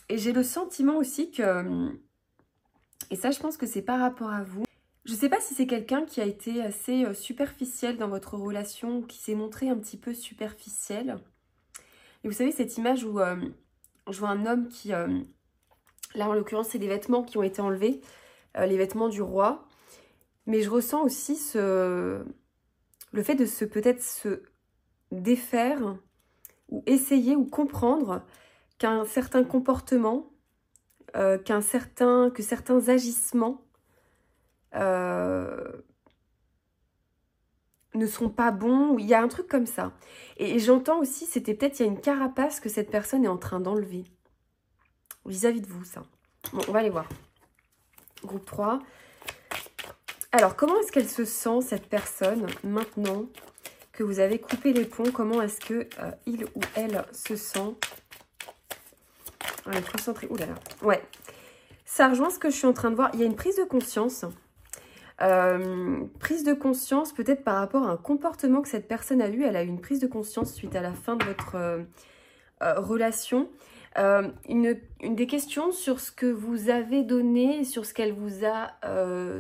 Et j'ai le sentiment aussi que, et ça je pense que c'est par rapport à vous, je ne sais pas si c'est quelqu'un qui a été assez superficiel dans votre relation, qui s'est montré un petit peu superficiel. Et vous savez cette image où je vois un homme qui, là en l'occurrence c'est des vêtements qui ont été enlevés, les vêtements du roi. Mais je ressens aussi le fait de peut-être se défaire ou essayer ou comprendre qu'un certain comportement, que certains agissements ne seront pas bons. Il y a un truc comme ça. Et j'entends aussi, c'était peut-être, il y a une carapace que cette personne est en train d'enlever. Vis-à-vis de vous, ça. Bon, on va aller voir. Groupe 3. Alors, comment est-ce qu'elle se sent, cette personne, maintenant que vous avez coupé les ponts? Comment est-ce que il ou elle se sent? Allez, concentrez. Ouh là là. Ouais. Ça rejoint ce que je suis en train de voir. Il y a une prise de conscience. Prise de conscience peut-être par rapport à un comportement que cette personne a eu. Elle a eu une prise de conscience suite à la fin de votre relation. Une des questions sur ce que vous avez donné, sur ce qu'elle vous a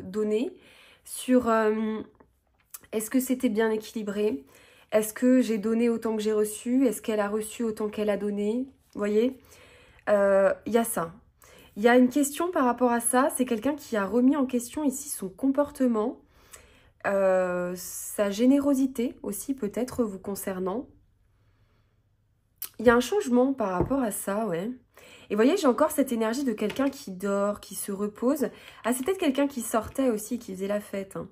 donné, sur est-ce que c'était bien équilibré, est-ce que j'ai donné autant que j'ai reçu, est-ce qu'elle a reçu autant qu'elle a donné, vous voyez, il y a ça. Il y a une question par rapport à ça, c'est quelqu'un qui a remis en question ici son comportement, sa générosité aussi peut-être vous concernant. Il y a un changement par rapport à ça, ouais. Et vous voyez, j'ai encore cette énergie de quelqu'un qui dort, qui se repose. Ah, c'est peut-être quelqu'un qui sortait aussi, qui faisait la fête. Hein.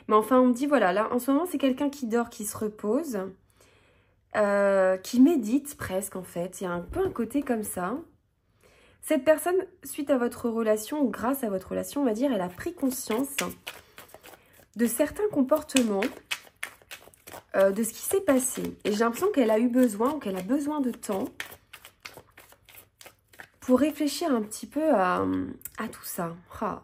Mais enfin, on me dit, voilà, là, en ce moment, c'est quelqu'un qui dort, qui se repose, qui médite presque, en fait. Il y a un peu un côté comme ça. Cette personne, suite à votre relation, ou grâce à votre relation, on va dire, elle a pris conscience de certains comportements, de ce qui s'est passé. Et j'ai l'impression qu'elle a eu besoin, ou qu'elle a besoin de temps pour réfléchir un petit peu à tout ça. Ah.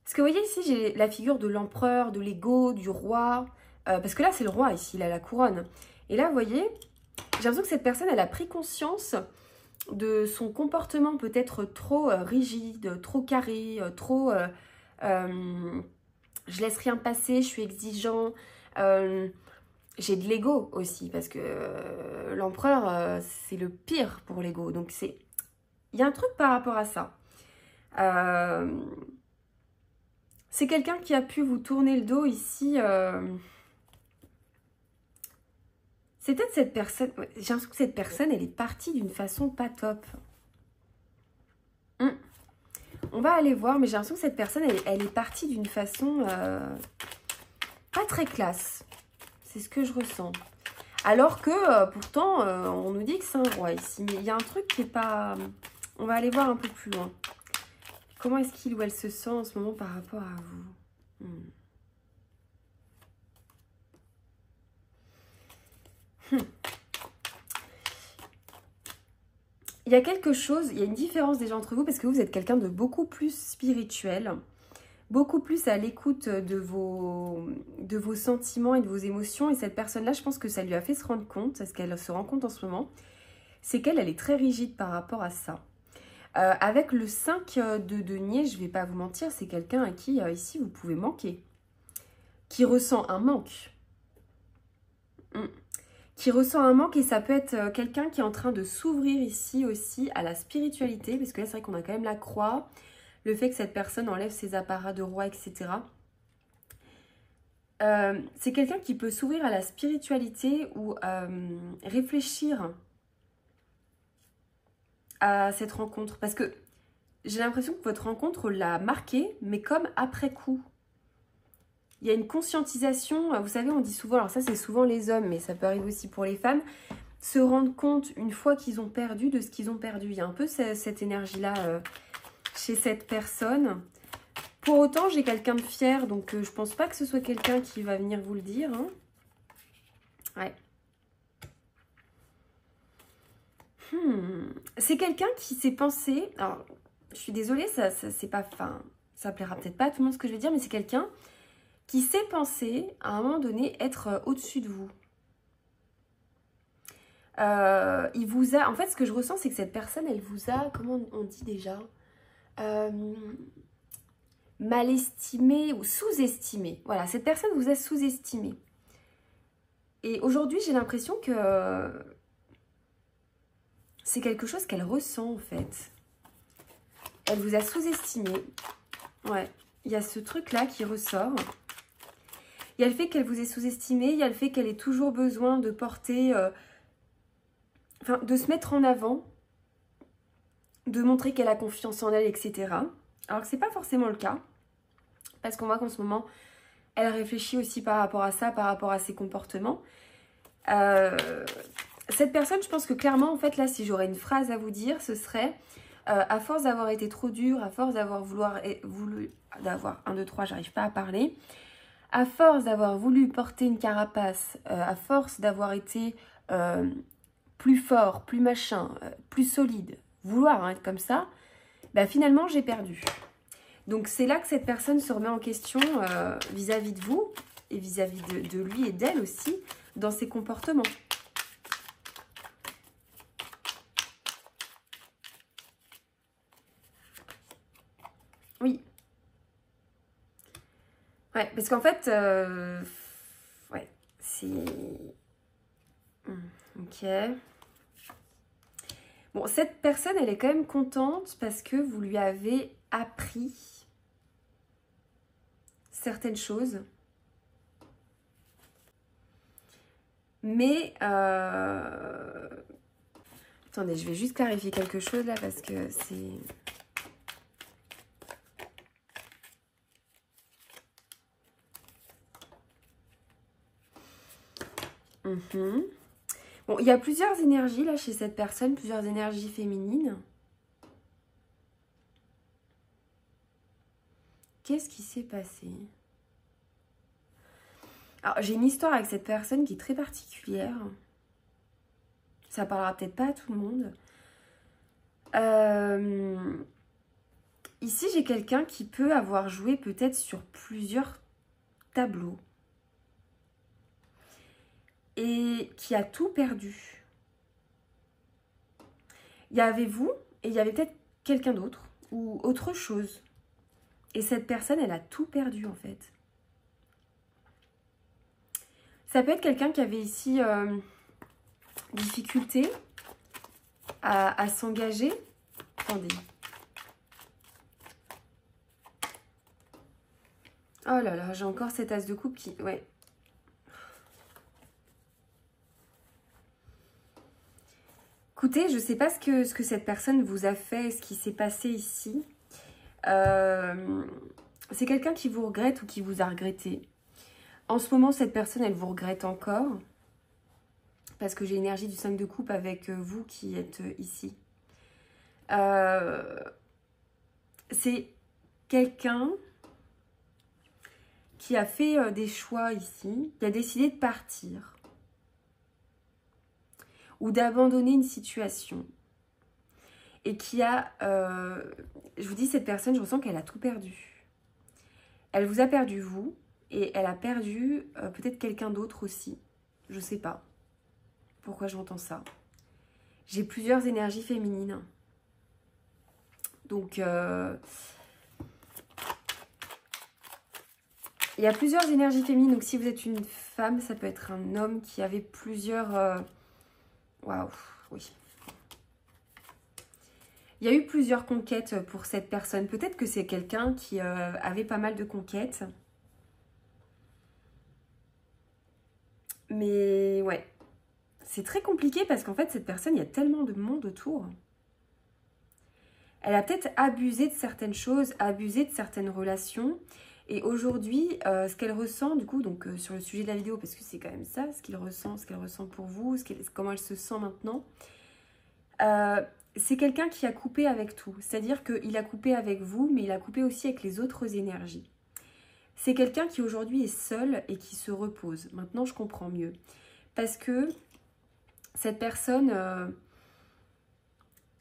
Parce que vous voyez ici, j'ai la figure de l'empereur, de l'ego, du roi. Parce que là, c'est le roi ici, il a la couronne. Et là, vous voyez, j'ai l'impression que cette personne, elle a pris conscience de son comportement peut-être trop rigide, trop carré, trop... je laisse rien passer, je suis exigeant. J'ai de l'ego aussi, parce que l'empereur, c'est le pire pour l'ego. Donc, il y a un truc par rapport à ça. C'est quelqu'un qui a pu vous tourner le dos ici. C'est peut-être cette personne... J'ai l'impression que cette personne, elle est partie d'une façon pas top. On va aller voir, mais j'ai l'impression que cette personne, elle est partie d'une façon pas très classe. C'est ce que je ressens. Alors que, pourtant, on nous dit que c'est un roi ici. Mais il y a un truc qui n'est pas... On va aller voir un peu plus loin. Comment est-ce qu'il ou elle se sent en ce moment par rapport à vous? Il y a quelque chose, il y a une différence déjà entre vous parce que vous êtes quelqu'un de beaucoup plus spirituel, beaucoup plus à l'écoute de vos sentiments et de vos émotions. Et cette personne-là, je pense que ça lui a fait se rendre compte, c'est ce qu'elle se rend compte en ce moment, c'est qu'elle est très rigide par rapport à ça. Avec le 5 de denier, je ne vais pas vous mentir, c'est quelqu'un à qui, ici, vous pouvez manquer. Qui ressent un manque. Qui ressent un manque et ça peut être quelqu'un qui est en train de s'ouvrir ici aussi à la spiritualité. Parce que là, c'est vrai qu'on a quand même la croix, le fait que cette personne enlève ses apparats de roi, etc. C'est quelqu'un qui peut s'ouvrir à la spiritualité ou réfléchir à cette rencontre. Parce que j'ai l'impression que votre rencontre l'a marqué, mais comme après coup. Il y a une conscientisation, vous savez, on dit souvent, alors ça c'est souvent les hommes, mais ça peut arriver aussi pour les femmes, se rendre compte une fois qu'ils ont perdu de ce qu'ils ont perdu. Il y a un peu cette énergie-là chez cette personne. Pour autant, j'ai quelqu'un de fier, donc je pense pas que ce soit quelqu'un qui va venir vous le dire. Hein. Ouais. C'est quelqu'un qui s'est pensé... Alors, je suis désolée, ça c'est pas... Enfin, ça plaira peut-être pas à tout le monde ce que je vais dire, mais c'est quelqu'un qui s'est pensé, à un moment donné, être au-dessus de vous. Il vous a... En fait, ce que je ressens, c'est que cette personne, elle vous a... Comment on dit déjà mal estimé ou sous-estimé. Voilà, cette personne vous a sous-estimé. Et aujourd'hui, j'ai l'impression que c'est quelque chose qu'elle ressent, en fait. Elle vous a sous-estimé. Ouais, il y a ce truc-là qui ressort. Il y a le fait qu'elle vous ait sous-estimé, il y a le fait qu'elle ait toujours besoin de porter... Enfin, de se mettre en avant, de montrer qu'elle a confiance en elle, etc. Alors que ce n'est pas forcément le cas. Parce qu'on voit qu'en ce moment, Elle réfléchit aussi par rapport à ça, par rapport à ses comportements. Cette personne, je pense que clairement, en fait, là, si j'aurais une phrase à vous dire, ce serait à force d'avoir été trop dur, à force d'avoir voulu d'avoir 1, 2, 3, j'arrive pas à parler, à force d'avoir voulu porter une carapace, à force d'avoir été plus fort, plus machin, plus solide, vouloir être comme ça, bah, finalement, j'ai perdu. Donc, c'est là que cette personne se remet en question vis-à-vis de vous et vis-à-vis de lui et d'elle aussi, dans ses comportements. Oui. Ouais, parce qu'en fait, ouais, c'est... Ok. Bon, cette personne, elle est quand même contente parce que vous lui avez appris certaines choses. Mais... Attendez, je vais juste clarifier quelque chose là parce que c'est... Bon, il y a plusieurs énergies là chez cette personne, plusieurs énergies féminines. Qu'est-ce qui s'est passé? Alors, j'ai une histoire avec cette personne qui est très particulière. Ça parlera peut-être pas à tout le monde. Ici, j'ai quelqu'un qui peut avoir joué peut-être sur plusieurs tableaux. Et qui a tout perdu. Il y avait vous et il y avait peut-être quelqu'un d'autre ou autre chose. Et cette personne, elle a tout perdu en fait. Ça peut être quelqu'un qui avait ici difficulté à s'engager. Attendez. Oh là là, j'ai encore cet as de coupe qui... Ouais. Écoutez, je ne sais pas ce que cette personne vous a fait, ce qui s'est passé ici. C'est quelqu'un qui vous regrette ou qui vous a regretté. En ce moment, cette personne, elle vous regrette encore. Parce que j'ai l'énergie du 5 de coupe avec vous qui êtes ici. C'est quelqu'un qui a fait des choix ici, qui a décidé de partir. Ou d'abandonner une situation. Et qui a... je vous dis, cette personne, je ressens qu'elle a tout perdu. Elle vous a perdu, vous. Et elle a perdu peut-être quelqu'un d'autre aussi. Je sais pas. Pourquoi j'entends ça? J'ai plusieurs énergies féminines. Donc, il y a plusieurs énergies féminines. Donc, si vous êtes une femme, ça peut être un homme qui avait plusieurs... Waouh, oui. Il y a eu plusieurs conquêtes pour cette personne. Peut-être que c'est quelqu'un qui avait pas mal de conquêtes. Mais ouais, c'est très compliqué parce qu'en fait, cette personne, il y a tellement de monde autour. Elle a peut-être abusé de certaines choses, abusé de certaines relations. Et aujourd'hui, ce qu'elle ressent, du coup, donc sur le sujet de la vidéo, parce que c'est quand même ça, ce qu'elle ressent pour vous, comment elle se sent maintenant. C'est quelqu'un qui a coupé avec tout. C'est-à-dire qu'il a coupé avec vous, mais il a coupé aussi avec les autres énergies. C'est quelqu'un qui aujourd'hui est seul et qui se repose. Maintenant, je comprends mieux. Parce que cette personne,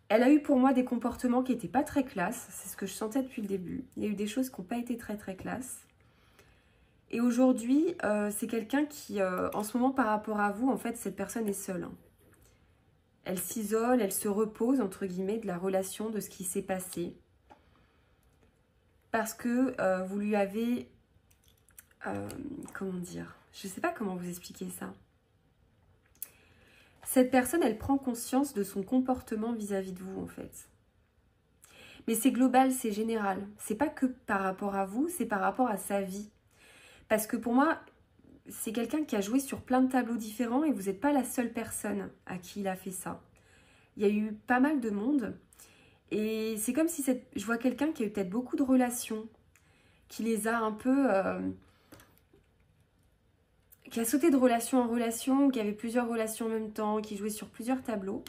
elle a eu pour moi des comportements qui n'étaient pas très classe. C'est ce que je sentais depuis le début. Il y a eu des choses qui n'ont pas été très très classe. Et aujourd'hui, c'est quelqu'un qui, en ce moment, par rapport à vous, en fait, cette personne est seule. Hein. Elle s'isole, elle se repose, entre guillemets, de la relation, de ce qui s'est passé. Parce que vous lui avez... comment dire? Je ne sais pas comment vous expliquer ça. Cette personne, elle prend conscience de son comportement vis-à-vis de vous, en fait. Mais c'est global, c'est général. C'est pas que par rapport à vous, c'est par rapport à sa vie. Parce que pour moi, c'est quelqu'un qui a joué sur plein de tableaux différents et vous n'êtes pas la seule personne à qui il a fait ça. Il y a eu pas mal de monde. Et c'est comme si je vois quelqu'un qui a eu peut-être beaucoup de relations, qui les a un peu... qui a sauté de relation en relation, qui avait plusieurs relations en même temps, qui jouait sur plusieurs tableaux.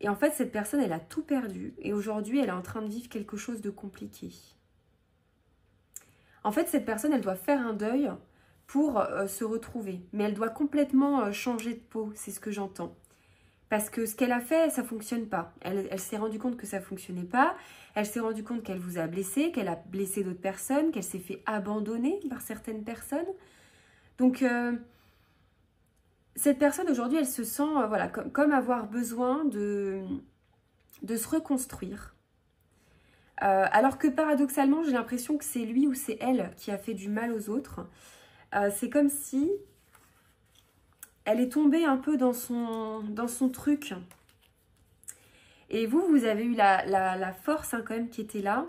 Et en fait, cette personne, elle a tout perdu. Et aujourd'hui, elle est en train de vivre quelque chose de compliqué. En fait, cette personne, elle doit faire un deuil pour se retrouver. Mais elle doit complètement changer de peau, c'est ce que j'entends. Parce que ce qu'elle a fait, ça ne fonctionne pas. Elle s'est rendue compte que ça ne fonctionnait pas. Elle s'est rendue compte qu'elle vous a blessé, qu'elle a blessé d'autres personnes, qu'elle s'est fait abandonner par certaines personnes. Donc, cette personne, aujourd'hui, elle se sent voilà, comme avoir besoin de se reconstruire. Alors que paradoxalement, j'ai l'impression que c'est lui ou c'est elle qui a fait du mal aux autres. C'est comme si elle est tombée un peu dans son truc. Et vous avez eu la force hein, quand même qui était là.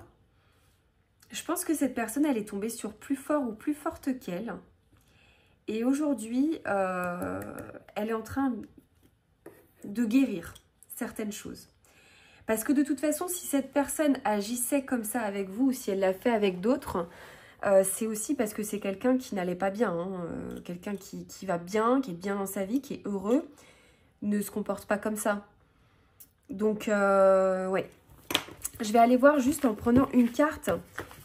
Je pense que cette personne, elle est tombée sur plus fort ou plus forte qu'elle. Et aujourd'hui, elle est en train de guérir certaines choses. Parce que de toute façon, si cette personne agissait comme ça avec vous, ou si elle l'a fait avec d'autres, c'est aussi parce que c'est quelqu'un qui n'allait pas bien. Hein, quelqu'un qui va bien, qui est bien dans sa vie, qui est heureux, ne se comporte pas comme ça. Donc, ouais. Je vais aller voir juste en prenant une carte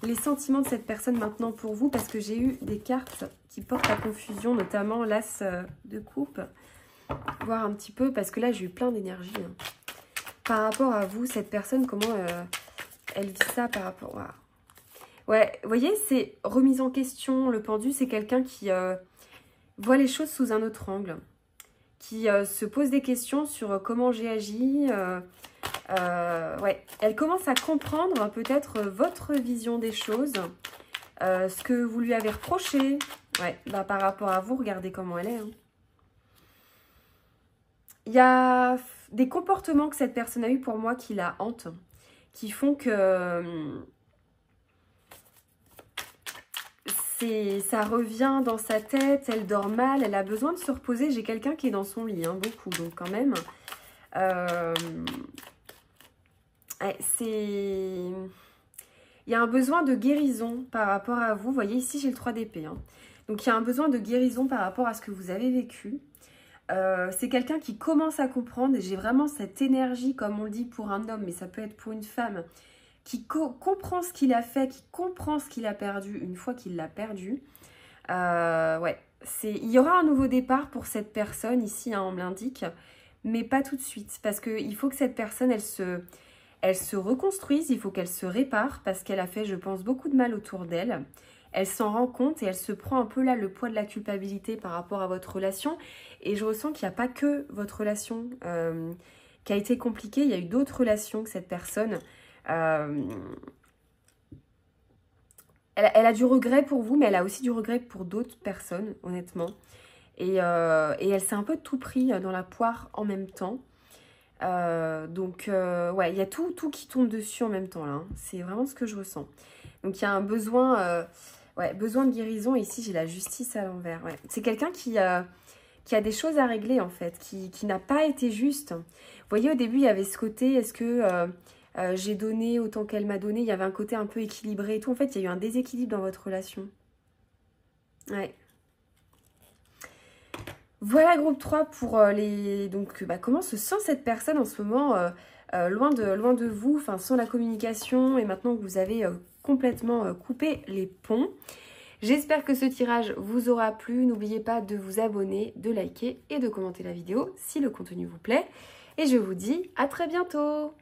les sentiments de cette personne maintenant pour vous, parce que j'ai eu des cartes qui portent à confusion, notamment l'As de coupe. Voir un petit peu, parce que là, j'ai eu plein d'énergie. Hein. Par rapport à vous, cette personne, comment elle vit ça par rapport à... Ouais, vous voyez, c'est remise en question. Le pendu, c'est quelqu'un qui voit les choses sous un autre angle. Qui se pose des questions sur comment j'ai agi. Ouais, elle commence à comprendre peut-être votre vision des choses. Ce que vous lui avez reproché. Ouais, bah, par rapport à vous, regardez comment elle est. Hein. Il y a des comportements que cette personne a eu pour moi qui la hantent, qui font que ça revient dans sa tête, elle dort mal, elle a besoin de se reposer. J'ai quelqu'un qui est dans son lit, hein, beaucoup, donc quand même. Il y a un besoin de guérison par rapport à vous. Vous voyez, ici, j'ai le 3 d'épée. Hein. Donc, il y a un besoin de guérison par rapport à ce que vous avez vécu. C'est quelqu'un qui commence à comprendre, et j'ai vraiment cette énergie, comme on le dit pour un homme, mais ça peut être pour une femme, qui comprend ce qu'il a fait, qui comprend ce qu'il a perdu une fois qu'il l'a perdu. Ouais, il y aura un nouveau départ pour cette personne, ici, hein, on me l'indique, mais pas tout de suite, parce qu'il faut que cette personne, elle se reconstruise, il faut qu'elle se répare, parce qu'elle a fait, je pense, beaucoup de mal autour d'elle. Elle s'en rend compte et elle se prend un peu là le poids de la culpabilité par rapport à votre relation. Et je ressens qu'il n'y a pas que votre relation qui a été compliquée. Il y a eu d'autres relations que cette personne. Elle a du regret pour vous, mais elle a aussi du regret pour d'autres personnes, honnêtement. Et elle s'est un peu tout pris dans la poire en même temps. Donc, ouais, il y a tout qui tombe dessus en même temps, là. Hein. C'est vraiment ce que je ressens. Donc, il y a un besoin... ouais, besoin de guérison. Et ici, j'ai la justice à l'envers. Ouais. C'est quelqu'un qui a des choses à régler, en fait, qui n'a pas été juste. Vous voyez, au début, il y avait ce côté, est-ce que j'ai donné autant qu'elle m'a donné? Il y avait un côté un peu équilibré et tout. En fait, il y a eu un déséquilibre dans votre relation. Ouais. Voilà, groupe 3 pour les... Donc, comment se sent cette personne en ce moment loin de vous, enfin, sans la communication, et maintenant que vous avez... complètement couper les ponts. J'espère que ce tirage vous aura plu. N'oubliez pas de vous abonner, de liker et de commenter la vidéo si le contenu vous plaît. Et je vous dis à très bientôt.